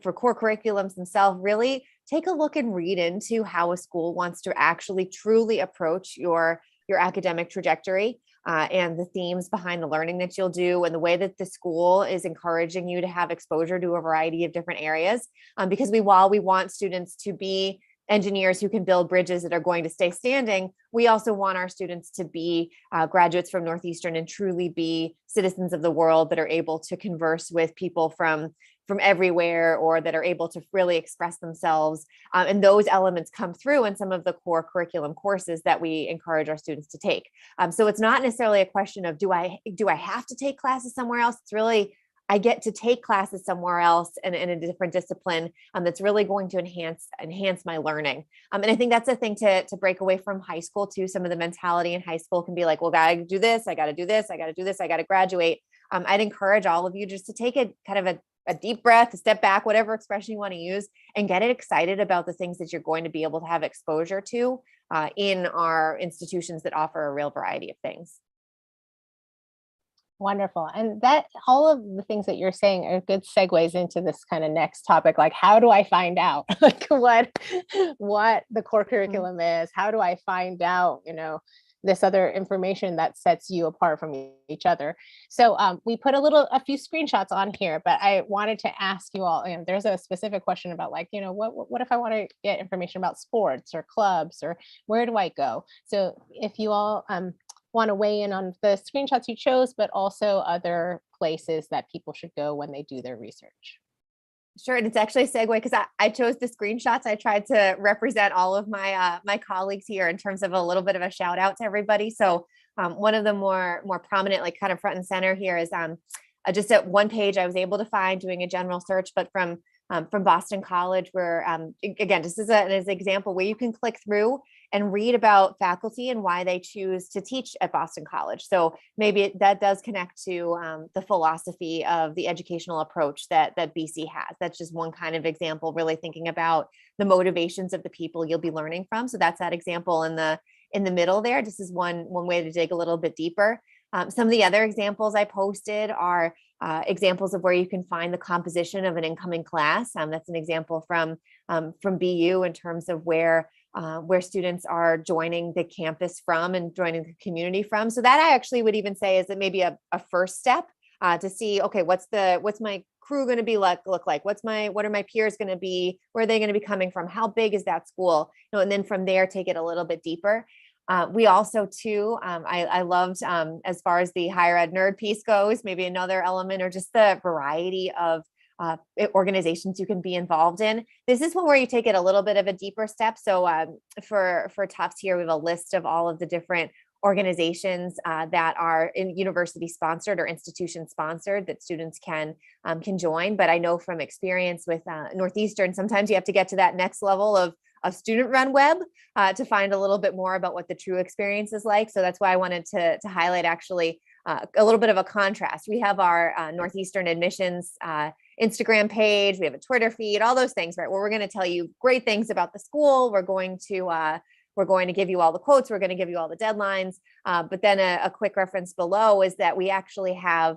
for core curriculums themselves, really take a look and read into how a school wants to actually truly approach your academic trajectory, and the themes behind the learning that you'll do, and the way that the school is encouraging you to have exposure to a variety of different areas. Because while we want students to be engineers who can build bridges that are going to stay standing, we also want our students to be graduates from Northeastern and truly be citizens of the world that are able to converse with people from everywhere, or that are able to really express themselves. And those elements come through in some of the core curriculum courses that we encourage our students to take. So it's not necessarily a question of, do I have to take classes somewhere else? It's really, I get to take classes somewhere else and in a different discipline that's really going to enhance my learning. And I think that's a thing to break away from high school too. Some of the mentality in high school can be like, well, I gotta do this, I gotta do this, I gotta do this, I gotta graduate. I'd encourage all of you just to take a kind of a deep breath, a step back, whatever expression you want to use, and get excited about the things that you're going to be able to have exposure to in our institutions that offer a real variety of things. Wonderful. And that all of the things that you're saying are good segues into this kind of next topic. Like, how do I find out like what the core curriculum is? How do I find out, this other information that sets you apart from each other? So we put a few screenshots on here, but I wanted to ask you all, and there's a specific question about like, what if I want to get information about sports or clubs, or where do I go? So if you all want to weigh in on the screenshots you chose, but also other places that people should go when they do their research. Sure, and it's actually a segue because I chose the screenshots. I tried to represent all of my my colleagues here in terms of a little bit of a shout out to everybody. So one of the more prominent, like kind of front and center here is just at one page I was able to find doing a general search, but from Boston College, where again, just as an example, where you can click through and read about faculty and why they choose to teach at Boston College. So maybe that does connect to the philosophy of the educational approach that BC has. That's just one kind of example, really thinking about the motivations of the people you'll be learning from. So that's that example in the middle there. This is one way to dig a little bit deeper. Some of the other examples I posted are examples of where you can find the composition of an incoming class. That's an example from BU in terms of where students are joining the campus from and joining the community from. So that I actually would even say is that maybe a first step to see, okay, what's my crew going to be look like? What are my peers going to be? Where are they going to be coming from? How big is that school? And then from there, take it a little bit deeper. We also too, I loved as far as the higher ed nerd piece goes, maybe another element or just the variety of organizations you can be involved in. This is one where you take it a little bit of a deeper step. So for Tufts here, we have a list of all of the different organizations that are in university sponsored or institution sponsored that students can join. But I know from experience with Northeastern, sometimes you have to get to that next level of student run web to find a little bit more about what the true experience is like. So that's why I wanted to highlight actually a little bit of a contrast. We have our Northeastern admissions Instagram page, we have a Twitter feed, all those things, right? Where we're going to tell you great things about the school. We're going to give you all the quotes. We're going to give you all the deadlines. But then a quick reference below is that we actually have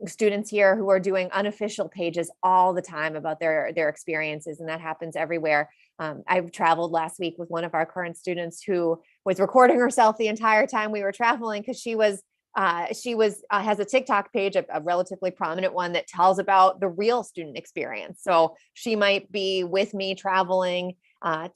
students here who are doing unofficial pages all the time about their experiences, and that happens everywhere. I've traveled last week with one of our current students who was recording herself the entire time we were traveling because she has a TikTok page, a relatively prominent one that tells about the real student experience. So she might be with me traveling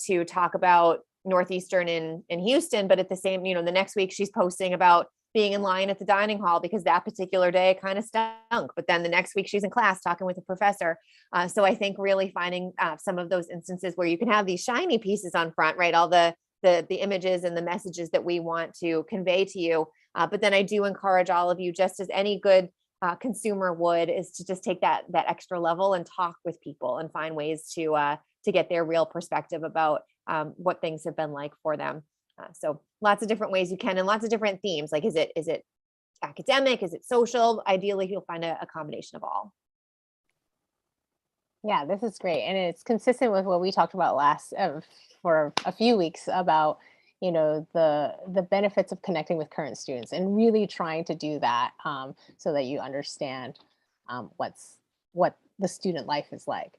to talk about Northeastern in Houston, but at the same, the next week she's posting about being in line at the dining hall because that particular day kind of stunk. But then the next week she's in class talking with a professor. So I think really finding some of those instances where you can have these shiny pieces on front, right? All the images and the messages that we want to convey to you. But then I do encourage all of you, just as any good consumer would, is to just take that extra level and talk with people and find ways to get their real perspective about what things have been like for them. So lots of different ways you can, and lots of different themes. Like, is it academic? Is it social? Ideally, you'll find a combination of all. Yeah, this is great. And it's consistent with what we talked about for a few weeks about, the benefits of connecting with current students and really trying to do that so that you understand what the student life is like.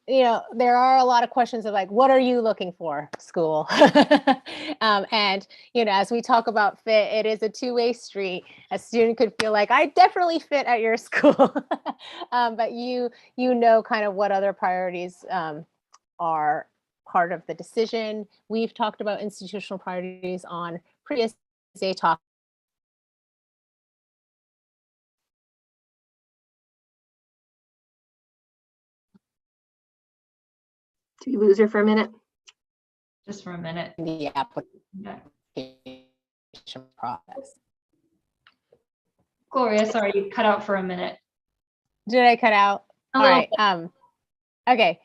There are a lot of questions of like, what are you looking for, school? And, as we talk about fit, it is a two-way street. A student could feel like, I definitely fit at your school. But kind of what other priorities are part of the decision. We've talked about institutional priorities on previous day talk. Did we lose her for a minute? Just for a minute. The Yeah. application process. Gloria, sorry, you cut out for a minute. Did I cut out? All right. Okay.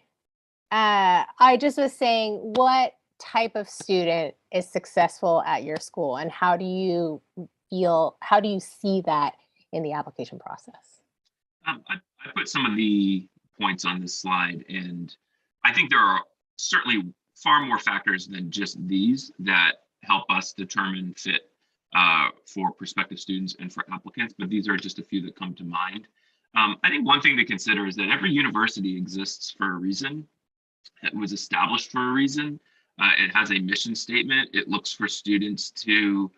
I just was saying, what type of student is successful at your school, and how do you see that in the application process? I put some of the points on this slide, and I think there are certainly far more factors than just these that help us determine fit for prospective students and for applicants, but these are just a few that come to mind. I think one thing to consider is that every university exists for a reason. It was established for a reason. It has a mission statement. It looks for students to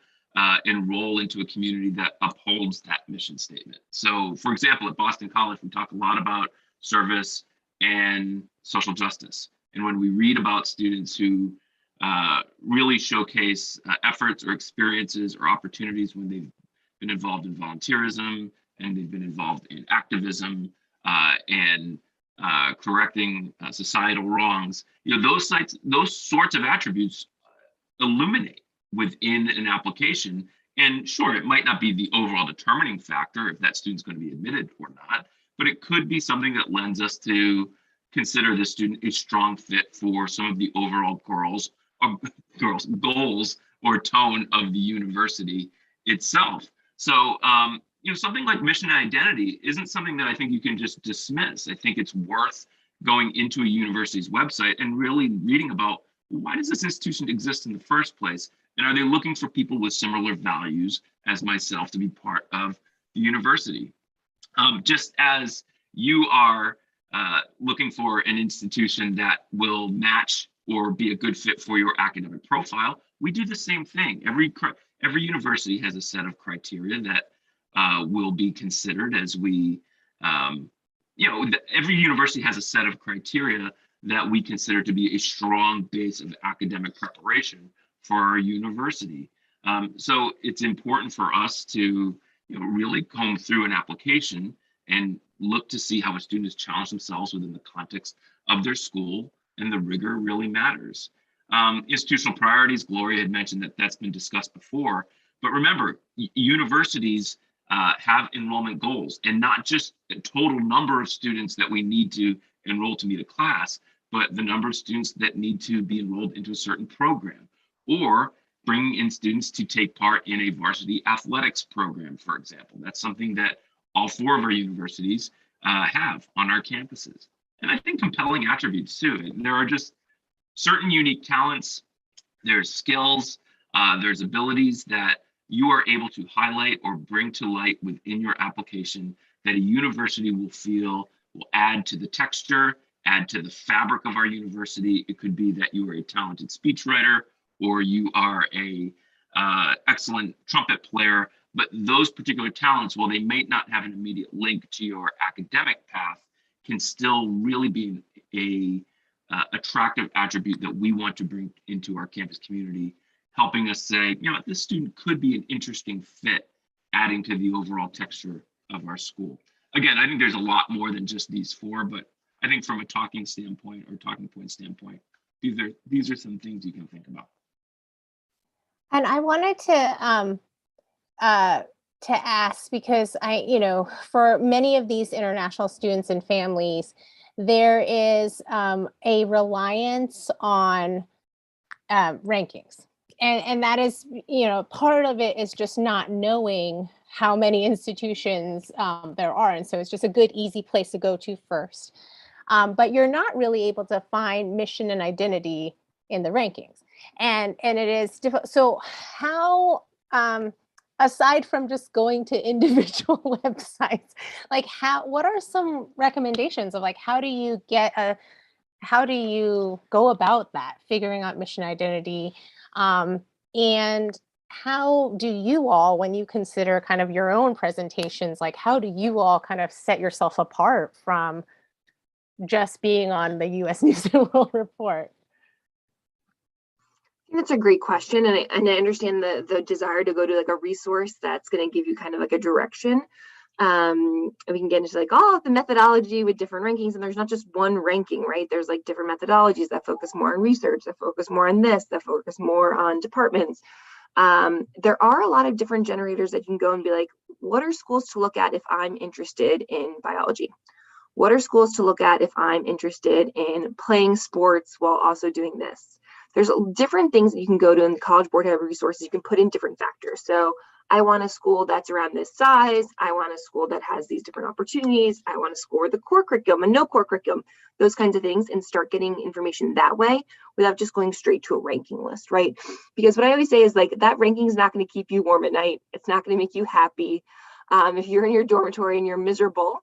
enroll into a community that upholds that mission statement. So, for example, at Boston College, we talk a lot about service and social justice. And when we read about students who really showcase efforts or experiences or opportunities when they've been involved in volunteerism and they've been involved in activism and correcting societal wrongs, those sorts of attributes illuminate within an application. And sure, it might not be the overall determining factor if that student's going to be admitted or not, but it could be something that lends us to consider the student a strong fit for some of the overall goals or tone of the university itself. So, something like mission and identity isn't something that I think you can just dismiss. I think it's worth going into a university's website and really reading about, why does this institution exist in the first place? And are they looking for people with similar values as myself to be part of the university? Just as you are looking for an institution that will match or be a good fit for your academic profile, we do the same thing. Every university has a set of criteria that will be considered as we, every university has a set of criteria that we consider to be a strong base of academic preparation for our university. So it's important for us to really comb through an application and look to see how a student has challenged themselves within the context of their school, and the rigor really matters. Institutional priorities, Gloria had mentioned that that's been discussed before, but remember, universities have enrollment goals, and not just the total number of students that we need to enroll to meet a class, but the number of students that need to be enrolled into a certain program, or bringing in students to take part in a varsity athletics program, for example. That's something that all 4 of our universities have on our campuses. And I think compelling attributes too. There are just certain unique talents, there's skills, there's abilities that you are able to highlight or bring to light within your application that a university will feel will add to the texture, add to the fabric of our university. It could be that you are a talented speechwriter, or you are a excellent trumpet player, but those particular talents, while they may not have an immediate link to your academic path, can still really be a attractive attribute that we want to bring into our campus community, helping us say, this student could be an interesting fit, adding to the overall texture of our school. Again, I think there's a lot more than just these 4, but I think from a talking point standpoint, these are some things you can think about. And I wanted to ask, because for many of these international students and families, there is a reliance on rankings. And that is, part of it is just not knowing how many institutions there are. And so it's just a good, easy place to go to first. But you're not really able to find mission and identity in the rankings. And it is difficult. So how, aside from just going to individual websites, what are some recommendations of how do you go about that, figuring out mission identity? And how do you all, when you consider kind of your own presentations, how do you all kind of set yourself apart from just being on the U.S. News and World Report? That's a great question, and I understand the desire to go to a resource that's going to give you kind of a direction. And we can get into the methodology with different rankings, and there's not just one ranking, right? There's different methodologies that focus more on research, that focus more on this, that focus more on departments. There are a lot of different generators that you can go and be what are schools to look at if I'm interested in biology? What are schools to look at if I'm interested in playing sports while also doing this? There's different things that you can go to, and the College Board have resources. You can put in different factors. So I want a school that's around this size. I want a school that has these different opportunities. I want a school with a core curriculum and no core curriculum, those kinds of things, and start getting information that way without just going straight to a ranking list, right? Because what I always say is like that ranking is not going to keep you warm at night. It's not going to make you happy. If you're in your dormitory and you're miserable,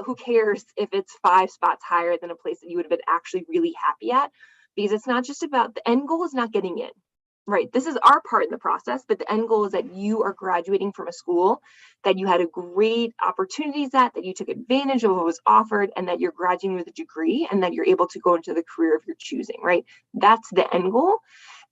who cares if it's 5 spots higher than a place that you would have been actually really happy at? Because it's not just about, the end goal is not getting in. Right. This is our part in the process, but the end goal is that you are graduating from a school that you had a great opportunities at, that you took advantage of what was offered, and that you're graduating with a degree and that you're able to go into the career of your choosing, right? That's the end goal.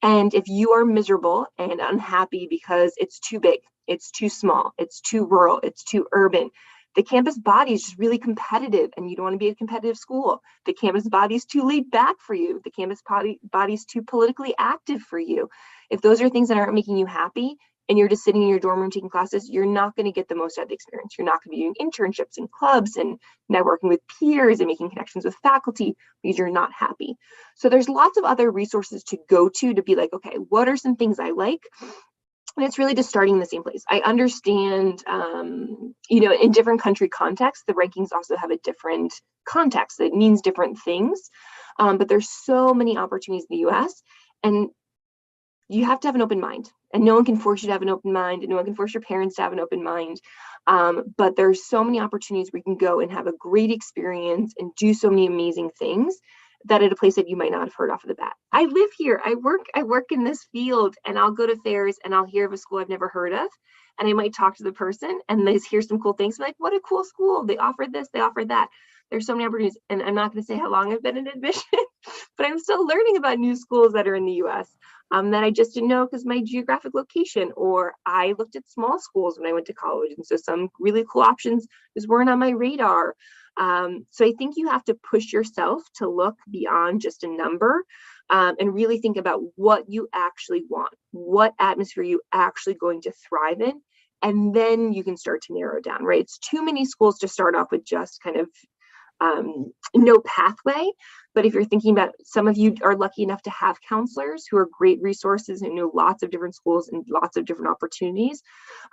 And if you are miserable and unhappy because it's too big, it's too small, it's too rural, it's too urban, the campus body is just really competitive and you don't want to be a competitive school. The campus body is too laid back for you. The campus body is too politically active for you. If those are things that aren't making you happy and you're just sitting in your dorm room taking classes, you're not going to get the most out of the experience. You're not going to be doing internships and clubs and networking with peers and making connections with faculty because you're not happy. So there's lots of other resources to go to be like, okay, what are some things I like? And it's really just starting in the same place. I understand, in different country contexts, the rankings also have a different context. It means different things, but there's so many opportunities in the US, and you have to have an open mind. And no one can force you to have an open mind, and no one can force your parents to have an open mind. But there's so many opportunities where you can go and have a great experience and do so many amazing things that at a place that you might not have heard off of the bat. I live here, I work in this field, and I'll go to fairs and I'll hear of a school I've never heard of. And I might talk to the person and they hear some cool things, like, what a cool school. They offered this, they offered that. There's so many opportunities. And I'm not going to say how long I've been in admission, but I'm still learning about new schools that are in the US that I just didn't know because my geographic location, or I looked at small schools when I went to college. And so some really cool options just weren't on my radar. So I think you have to push yourself to look beyond just a number and really think about what you actually want, what atmosphere you actually going to thrive in, and then you can start to narrow down, right? It's too many schools to start off with just kind of no pathway. But if you're thinking about, some of you are lucky enough to have counselors who are great resources and know lots of different schools and lots of different opportunities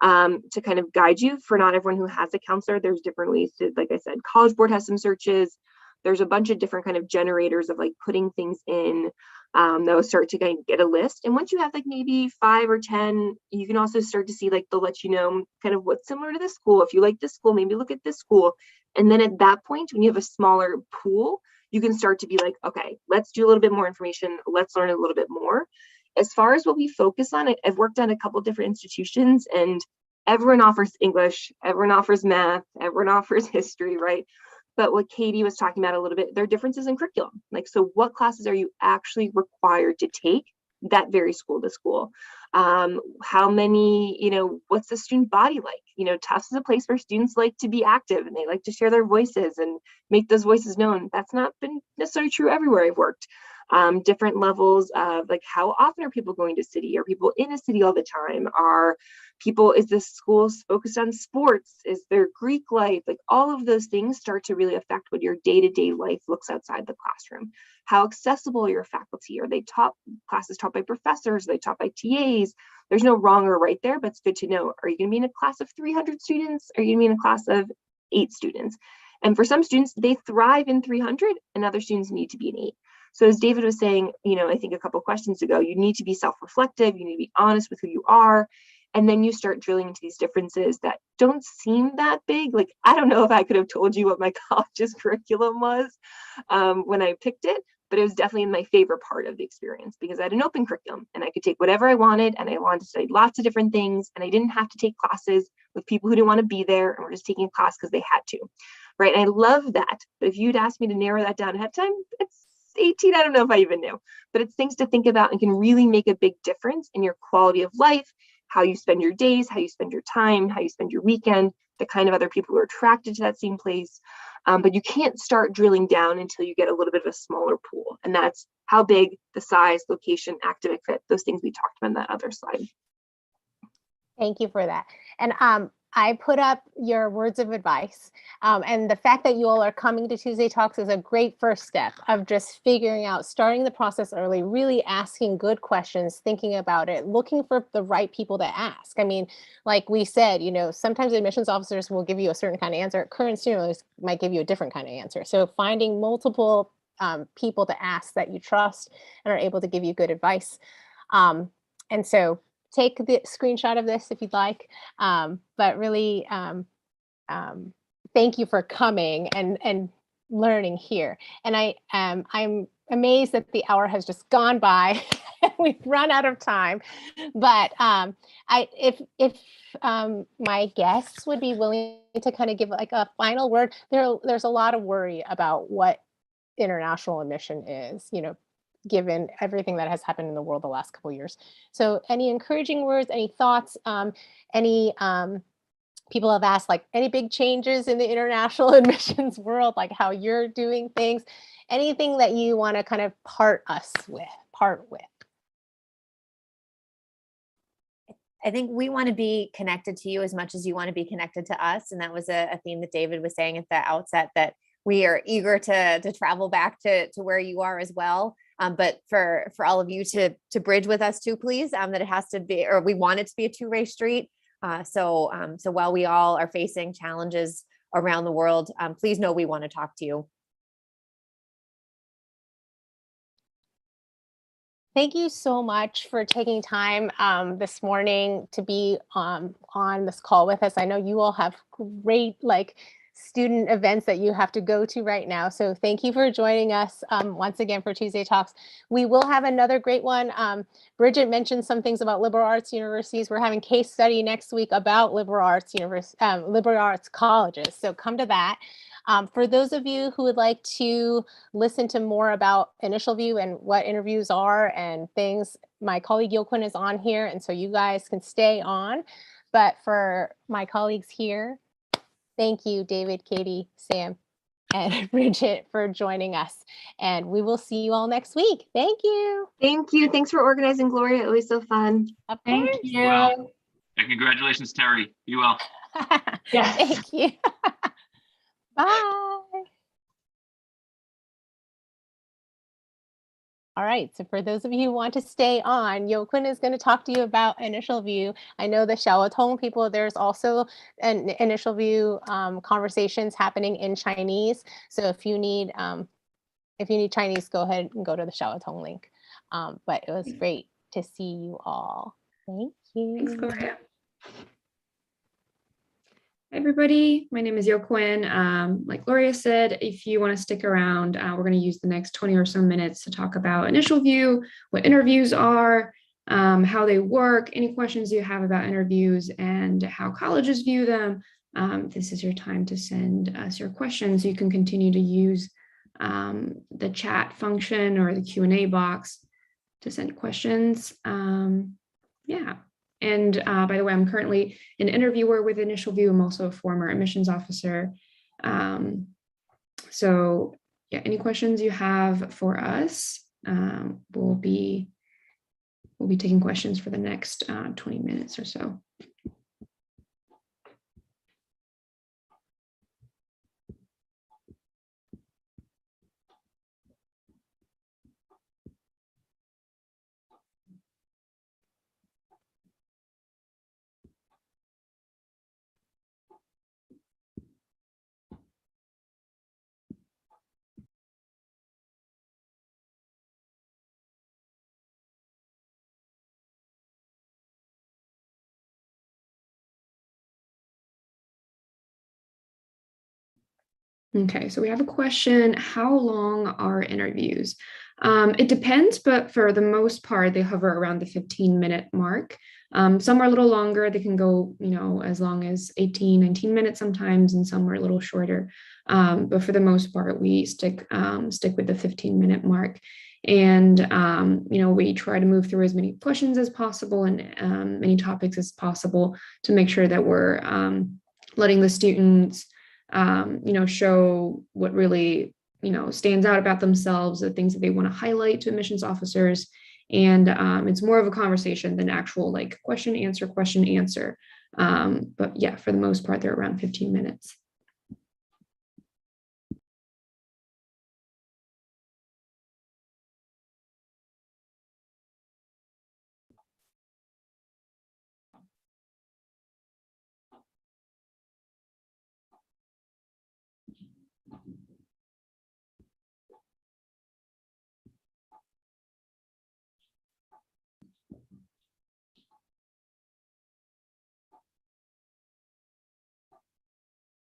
to kind of guide you. For not everyone who has a counselor, there's different ways to, like I said, College Board has some searches. There's a bunch of different kind of generators of like putting things in that will start to kind of get a list. And once you have like maybe 5 or 10, you can also start to see, like, they'll let you know kind of what's similar to this school. If you like this school, maybe look at this school. And then at that point, when you have a smaller pool, you can start to be like, okay, let's do a little bit more information. Let's learn a little bit more. As far as what we focus on, I've worked on a couple different institutions, and everyone offers English, everyone offers math, everyone offers history, right? But what Katie was talking about a little bit, there are differences in curriculum. Like, so what classes are you actually required to take? That varies school to school. How many, what's the student body like? Tufts is a place where students like to be active and they like to share their voices and make those voices known. That's not been necessarily true everywhere I've worked. Different levels of, like, how often are people going to city? Are people in a city all the time? Is the school focused on sports? Is there Greek life? Like, all of those things start to really affect what your day-to-day life looks outside the classroom. How accessible are your faculty? Are they classes taught by professors? Are they taught by TAs? There's no wrong or right there, but it's good to know. Are you going to be in a class of 300 students? Are you going to be in a class of 8 students? And for some students, they thrive in 300, and other students need to be in 8. So as David was saying, I think a couple of questions ago, you need to be self-reflective, you need to be honest with who you are, and then you start drilling into these differences that don't seem that big. Like, I don't know if I could have told you what my college's curriculum was when I picked it, but it was definitely my favorite part of the experience because I had an open curriculum and I could take whatever I wanted, and I wanted to study lots of different things, and I didn't have to take classes with people who didn't want to be there and were just taking a class because they had to, right? And I love that. But if you'd asked me to narrow that down ahead of time, it's 18, I don't know if I even knew, but it's things to think about and can really make a big difference in your quality of life, how you spend your days, how you spend your time, how you spend your weekend, the kind of other people who are attracted to that same place. But you can't start drilling down until you get a little bit of a smaller pool. And that's how big, the size, location, academic fit, those things we talked about in that other slide. Thank you for that. And I put up your words of advice. And the fact that you all are coming to Tuesday Talks is a great first step of just figuring out, starting the process early, really asking good questions, thinking about it, looking for the right people to ask. I mean, like we said, sometimes admissions officers will give you a certain kind of answer. Current students might give you a different kind of answer. So finding multiple people to ask that you trust and are able to give you good advice. And so take the screenshot of this if you'd like, but really thank you for coming and learning here. And I'm amazed that the hour has just gone by. We've run out of time, but if my guests would be willing to kind of give like a final word, there's a lot of worry about what international admission is, given everything that has happened in the world the last couple of years. So any encouraging words, any thoughts, any people have asked, like, any big changes in the international admissions world, like how you're doing things, anything that you want to kind of part with. I think we want to be connected to you as much as you want to be connected to us. And that was a theme that David was saying at the outset, that we are eager to travel back to where you are as well. But for all of you to bridge with us too, please, that it has to be, or we want it to be a two-way street. So while we all are facing challenges around the world, please know we want to talk to you. Thank you so much for taking time this morning to be on this call with us. I know you all have great student events that you have to go to right now. So thank you for joining us once again for Tuesday Talks. We will have another great one. Bridget mentioned some things about liberal arts universities. We're having case study next week about liberal arts colleges. So come to that. For those of you who would like to listen to more about Initial View and what interviews are and things, my colleague Yoquin is on here, and so you guys can stay on. But for my colleagues here, thank you, David, Katie, Sam, and Bridget for joining us. And we will see you all next week. Thank you. Thank you. Thanks for organizing, Gloria. Always so fun. Of Thank course. you. Well, and congratulations, Terry. You well. Yes. Thank you. Bye. All right, so for those of you who want to stay on, Yoquin is going to talk to you about Initial View. I know the Xiaotong people, there's also an Initial View conversations happening in Chinese. So if you need Chinese, go ahead and go to the Xiaotong link. But it was great to see you all. Thank you. Thanks, Gloria. Hi, everybody. My name is Yoquin. Like Gloria said, if you want to stick around, we're going to use the next 20 or so minutes to talk about Initial View, what interviews are, how they work, any questions you have about interviews, and how colleges view them. This is your time to send us your questions. You can continue to use the chat function or the Q&A box to send questions. Yeah. And by the way, I'm currently an interviewer with Initial View. I'm also a former admissions officer. So yeah, any questions you have for us, we'll be taking questions for the next 20 minutes or so. Okay, so we have a question. How long are interviews? It depends, but for the most part, they hover around the 15-minute mark. Some are a little longer. They can go, as long as 18, 19 minutes sometimes, and some are a little shorter. But for the most part, we stick with the 15-minute mark. And, we try to move through as many questions as possible and many topics as possible to make sure that we're letting the students show what really, stands out about themselves, the things that they want to highlight to admissions officers. And it's more of a conversation than actual question, answer. But yeah, for the most part, they're around 15 minutes.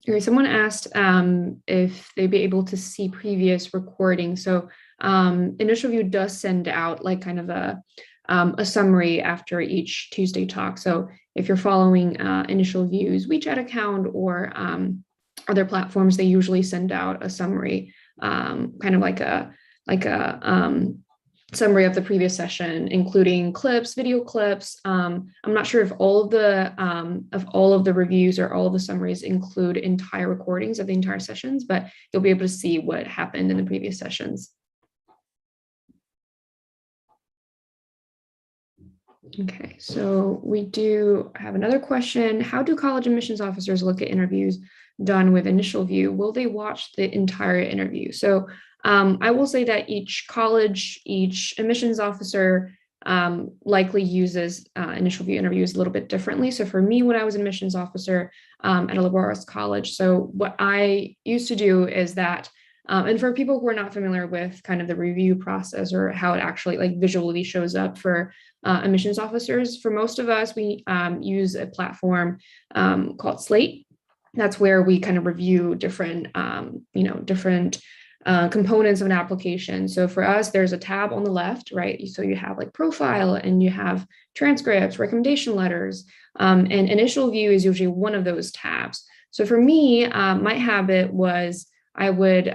Okay, someone asked if they'd be able to see previous recordings. So Initial View does send out like kind of a summary after each Tuesday talk. So if you're following Initial View's WeChat account or other platforms, they usually send out a summary, kind of like a summary of the previous session, including clips, video clips. I'm not sure if all of the reviews or all of the summaries include entire recordings of the entire sessions, but you'll be able to see what happened in the previous sessions. Okay, so we do have another question. How do college admissions officers look at interviews done with Initial View? Will they watch the entire interview? So I will say that each admissions officer likely uses Initial View interviews a little bit differently. So for me, when I was an admissions officer at a liberal arts college, so what I used to do is that, and for people who are not familiar with kind of the review process or how it actually like visually shows up for admissions officers, for most of us, we use a platform called Slate. That's where we kind of review different, different components of an application. So for us, there's a tab on the left, right? So you have like profile and you have transcripts, recommendation letters, and Initial View is usually one of those tabs. So for me, my habit was I would,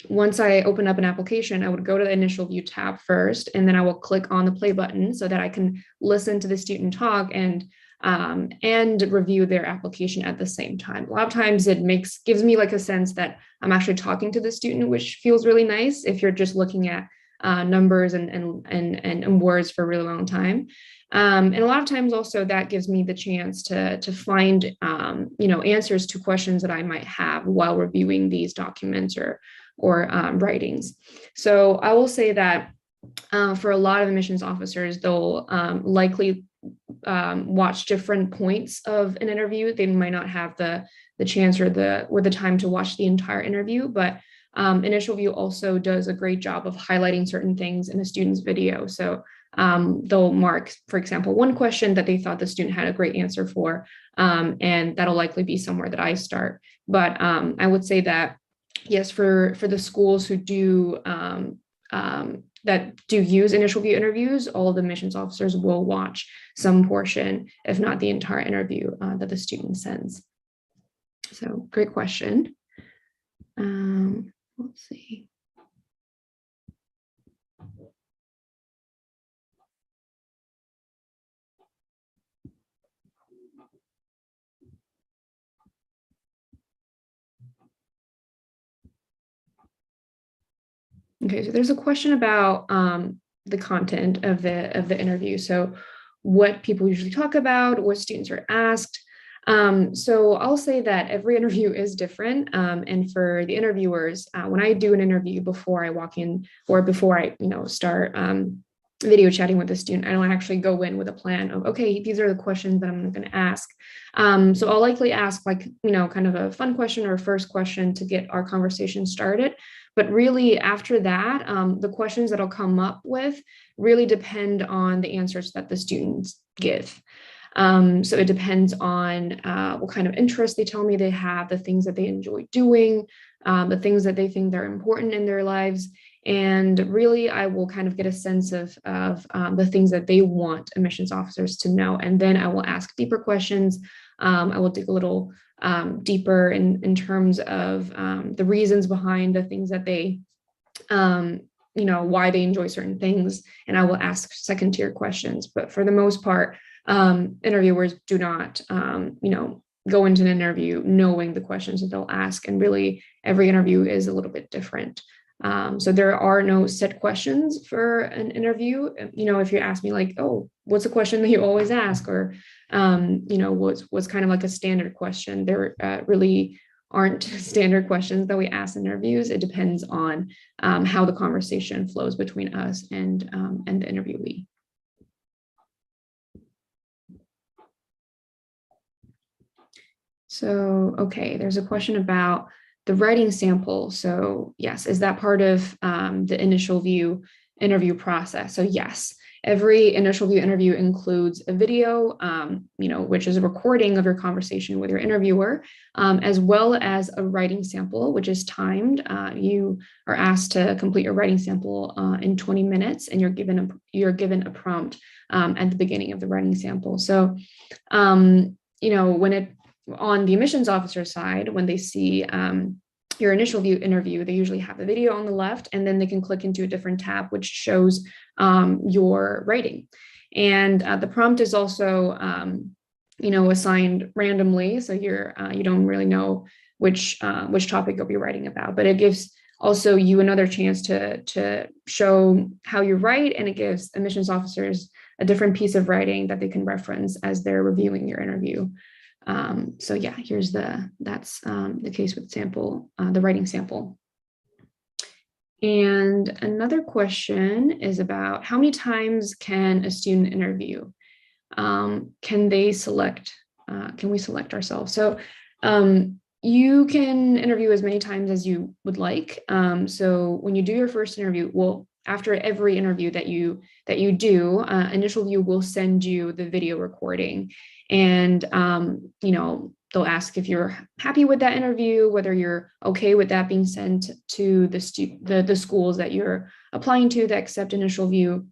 once I open up an application, I would go to the Initial View tab first, and then I will click on the play button so that I can listen to the student talk and review their application at the same time. A lot of times it gives me like a sense that I'm actually talking to the student, which feels really nice if you're just looking at numbers and words for a really long time. And a lot of times also that gives me the chance to find answers to questions that I might have while reviewing these documents or writings. So I will say that for a lot of admissions officers, they'll likely watch different points of an interview. They might not have the chance or the time to watch the entire interview, but Initial View also does a great job of highlighting certain things in a student's video. So they'll mark, for example, one question that they thought the student had a great answer for, and that'll likely be somewhere that I start. But I would say that, yes, for the schools who do that do use Initial View interviews, all of the admissions officers will watch some portion, if not the entire interview that the student sends. So great question. Let's see. Okay, so there's a question about the content of the interview. So what people usually talk about, what students are asked. So I'll say that every interview is different. And for the interviewers, when I do an interview before I walk in or before I start video chatting with a student, I don't actually go in with a plan of, okay, these are the questions that I'm going to ask. So I'll likely ask kind of a fun question or a first question to get our conversation started. But really after that, the questions that I'll come up with really depend on the answers that the students give. So it depends on what kind of interest they tell me they have, the things that they enjoy doing, the things that they think they're important in their lives. And really, I will kind of get a sense of the things that they want admissions officers to know. And then I will ask deeper questions. I will dig a little deeper in terms of the reasons behind the things that they, why they enjoy certain things. And I will ask second tier questions. But for the most part, interviewers do not, go into an interview knowing the questions that they'll ask. And really, every interview is a little bit different. So there are no set questions for an interview. If you ask me like, oh, what's a question that you always ask, or what's kind of like a standard question, there really aren't standard questions that we ask in interviews. It depends on how the conversation flows between us and the interviewee. So, okay, there's a question about the writing sample. So yes, is that part of the initial view interview process? So yes, every initial view interview includes a video, which is a recording of your conversation with your interviewer, as well as a writing sample, which is timed. You are asked to complete your writing sample in 20 minutes, and you're given a prompt at the beginning of the writing sample. So, on the admissions officer side, when they see your initial view interview, they usually have the video on the left, and then they can click into a different tab, which shows your writing. And the prompt is also, assigned randomly. So you don't really know which topic you'll be writing about, but it gives also you another chance to show how you write, and it gives admissions officers a different piece of writing that they can reference as they're reviewing your interview. So yeah, that's the case with the writing sample. And another question is about how many times can a student interview? Can we select ourselves? So you can interview as many times as you would like. So when you do your first interview, after every interview that you do, initial view will send you the video recording, and they'll ask if you're happy with that interview, whether you're okay with that being sent to the schools that you're applying to that accept initial view.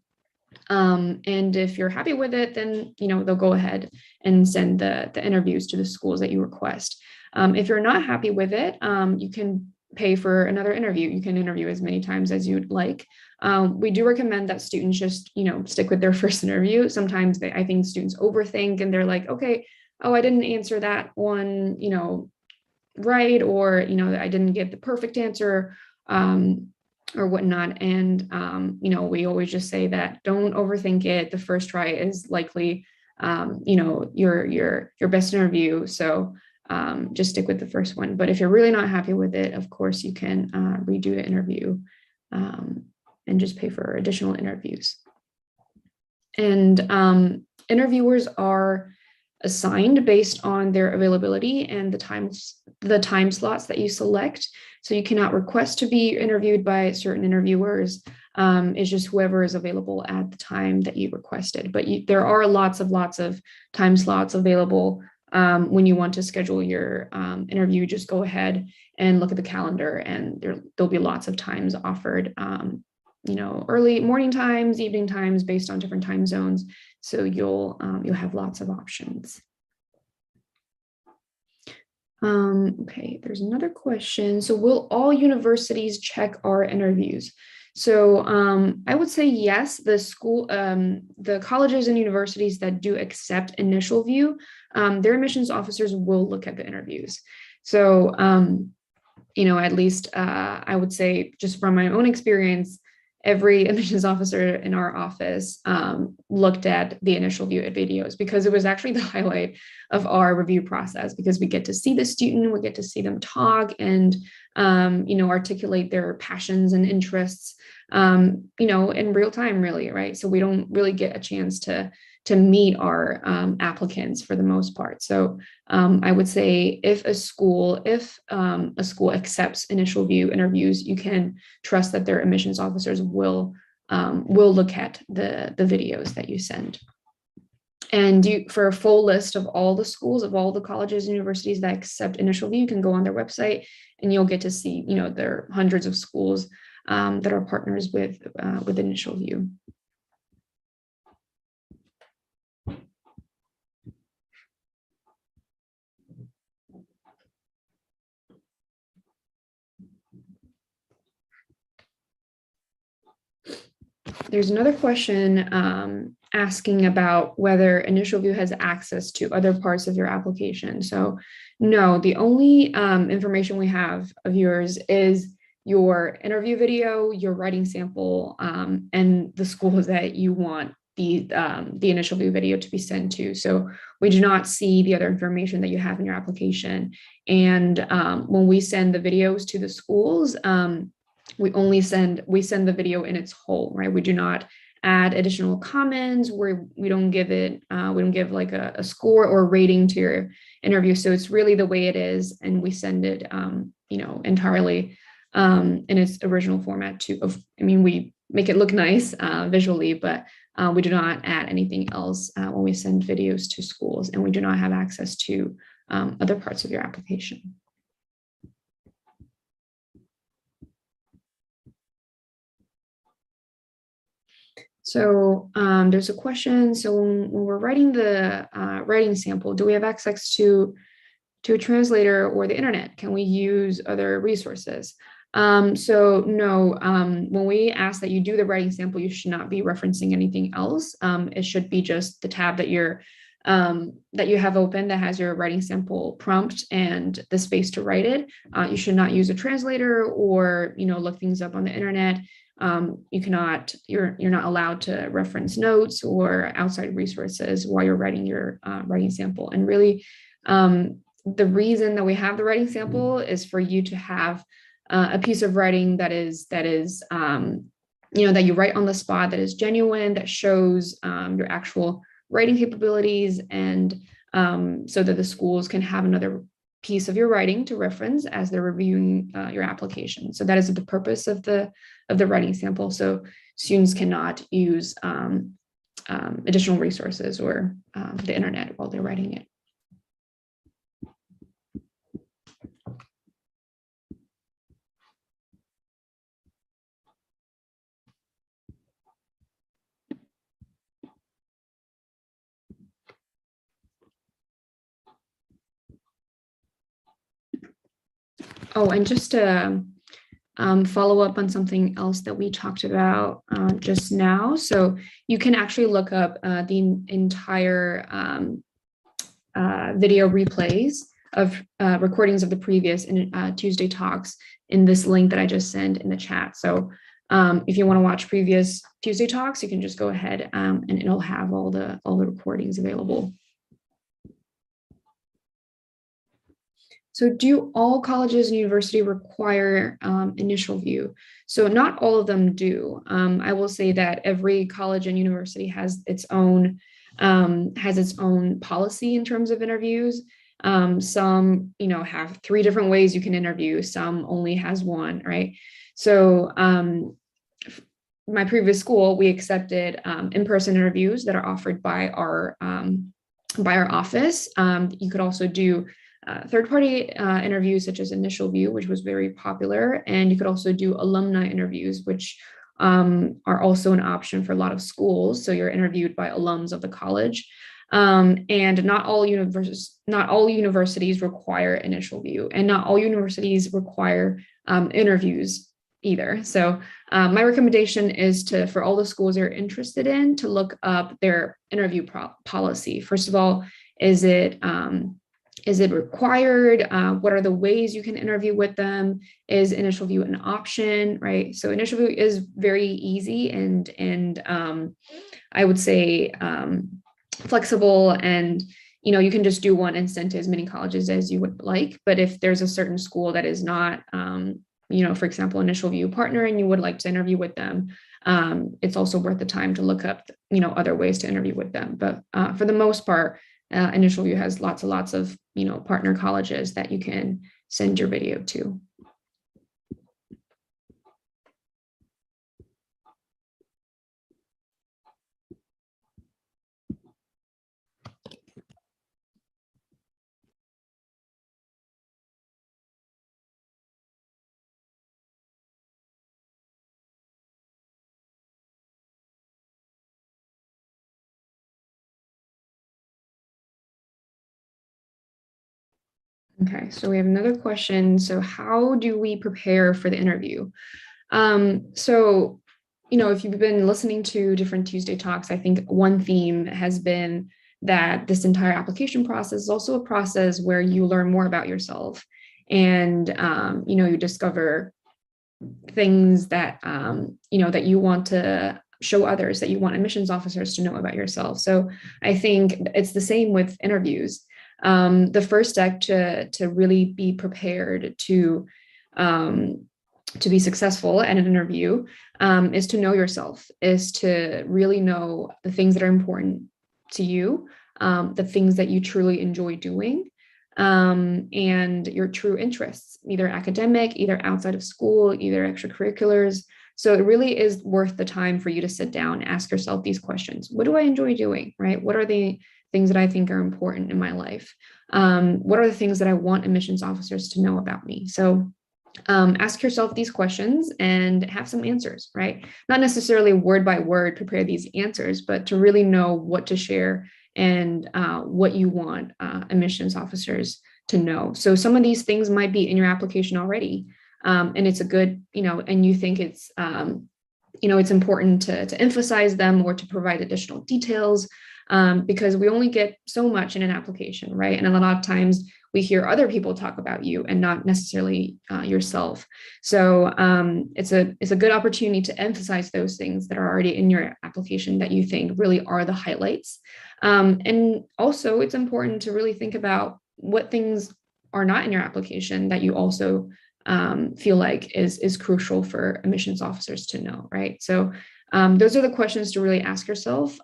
And if you're happy with it, then they'll go ahead and send the interviews to the schools that you request. If you're not happy with it, you can pay for another interview. You can interview as many times as you'd like. We do recommend that students just, stick with their first interview. Sometimes I think students overthink, and they're like, okay, oh, I didn't answer that one, right. Or, I didn't get the perfect answer, or whatnot. And, we always just say that don't overthink it. The first try is likely, your best interview. So just stick with the first one. But if you're really not happy with it, of course, you can redo the interview and just pay for additional interviews. And interviewers are assigned based on their availability and the time slots that you select. So you cannot request to be interviewed by certain interviewers. It's just whoever is available at the time that you requested. But there are lots of time slots available. When you want to schedule your interview, just go ahead and look at the calendar, and there'll be lots of times offered, early morning times, evening times, based on different time zones. So you'll have lots of options. Okay, there's another question. So will all universities check our interviews? So I would say yes. The colleges and universities that do accept initial view, their admissions officers will look at the interviews. So, at least I would say, just from my own experience, every admissions officer in our office looked at the initial view videos, because it was actually the highlight of our review process, because we get to see the student, we get to see them talk and, articulate their passions and interests, in real time, really, right? So we don't really get a chance to meet our applicants for the most part. So I would say if a school accepts initial view interviews, you can trust that their admissions officers will look at the videos that you send. And for a full list of all the schools, of all the colleges and universities that accept initial view, you can go on their website and you'll get to see, there are hundreds of schools that are partners with initial view. There's another question asking about whether initial view has access to other parts of your application. So no, the only information we have of yours is your interview video, your writing sample, and the schools that you want the initial view video to be sent to. So we do not see the other information that you have in your application. And when we send the videos to the schools, we send the video in its whole, right? We do not add additional comments where we don't give like a score or rating to your interview. So it's really the way it is, and we send it entirely in its original format we make it look nice visually, but we do not add anything else when we send videos to schools, and we do not have access to other parts of your application. So there's a question. So when we're writing the writing sample, do we have access to a translator or the internet? Can we use other resources? So no, when we ask that you do the writing sample, you should not be referencing anything else. It should be just the tab that you have open that has your writing sample prompt and the space to write it. You should not use a translator or look things up on the internet. You're not allowed to reference notes or outside resources while you're writing your writing sample. And really, the reason that we have the writing sample is for you to have a piece of writing that you write on the spot, that is genuine, that shows your actual writing capabilities, and so that the schools can have another piece of your writing to reference as they're reviewing your application. So that is the purpose of the writing sample. So students cannot use additional resources or the internet while they're writing it. Oh, and just to follow up on something else that we talked about just now. So you can actually look up the entire video replays of recordings of the previous Tuesday talks in this link that I just sent in the chat. So if you want to watch previous Tuesday talks, you can just go ahead and it'll have all the recordings available. So do all colleges and universities require initial view? So not all of them do. I will say that every college and university has its own policy in terms of interviews. Some, have 3 different ways you can interview. Some only has 1, right? So my previous school, we accepted in-person interviews that are offered by our office. You could also do third-party interviews such as Initial View, which was very popular. And you could also do alumni interviews, which are also an option for a lot of schools. So you're interviewed by alums of the college. And not all universities require Initial View, and not all universities require interviews either. So my recommendation is for all the schools you're interested in to look up their interview policy. First of all, is it required? What are the ways you can interview with them? Is Initial View an option, right? So Initial View is very easy and I would say flexible, and you can just do one and send to as many colleges as you would like. But if there's a certain school that is not, for example, Initial View partner, and you would like to interview with them, it's also worth the time to look up, other ways to interview with them. But for the most part, Initial View has lots of partner colleges that you can send your video to. Okay, so we have another question. So how do we prepare for the interview? So, if you've been listening to different Tuesday talks, I think one theme has been that this entire application process is also a process where you learn more about yourself, and, you discover things that, that you want to show others, that you want admissions officers to know about yourself. So I think it's the same with interviews. The first step to really be prepared to be successful at an interview is to know yourself, is to really know the things that are important to you, the things that you truly enjoy doing, and your true interests, either academic, either outside of school, either extracurriculars. So it really is worth the time for you to sit down, ask yourself these questions. What do I enjoy doing, right? What are the things that I think are important in my life? What are the things that I want admissions officers to know about me? So ask yourself these questions and have some answers, right? Not necessarily word by word prepare these answers, but to really know what to share and what you want admissions officers to know. So some of these things might be in your application already, and it's a good, and you think it's, it's important to emphasize them or to provide additional details, because we only get so much in an application, right? And a lot of times we hear other people talk about you and not necessarily yourself. So it's a good opportunity to emphasize those things that are already in your application that you think really are the highlights. And also it's important to really think about what things are not in your application that you also feel like is crucial for admissions officers to know, right? So those are the questions to really ask yourself.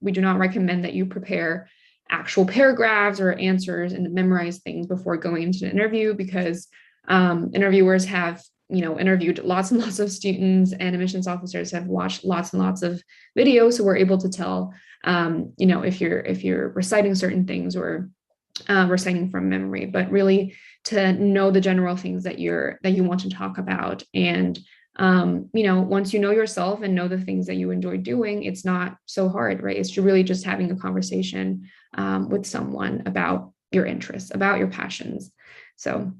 We do not recommend that you prepare actual paragraphs or answers and memorize things before going into an interview, because interviewers have interviewed lots and lots of students, and admissions officers have watched lots and lots of videos, so we're able to tell if you're reciting certain things or reciting from memory, but really to know the general things that you want to talk about. And once you know yourself and know the things that you enjoy doing, it's not so hard, right? It's really just having a conversation with someone about your interests, about your passions. So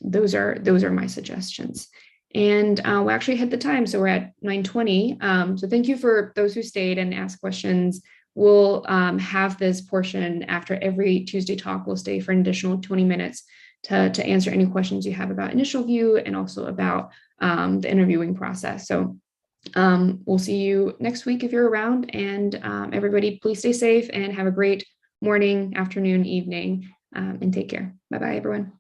those are my suggestions. And we actually hit the time, so we're at 9:20. So thank you for those who stayed and asked questions. We'll have this portion after every Tuesday talk. We'll stay for an additional 20 minutes to answer any questions you have about initial view and also about the interviewing process. So we'll see you next week if you're around, and everybody please stay safe and have a great morning, afternoon, evening, and take care. Bye-bye, everyone.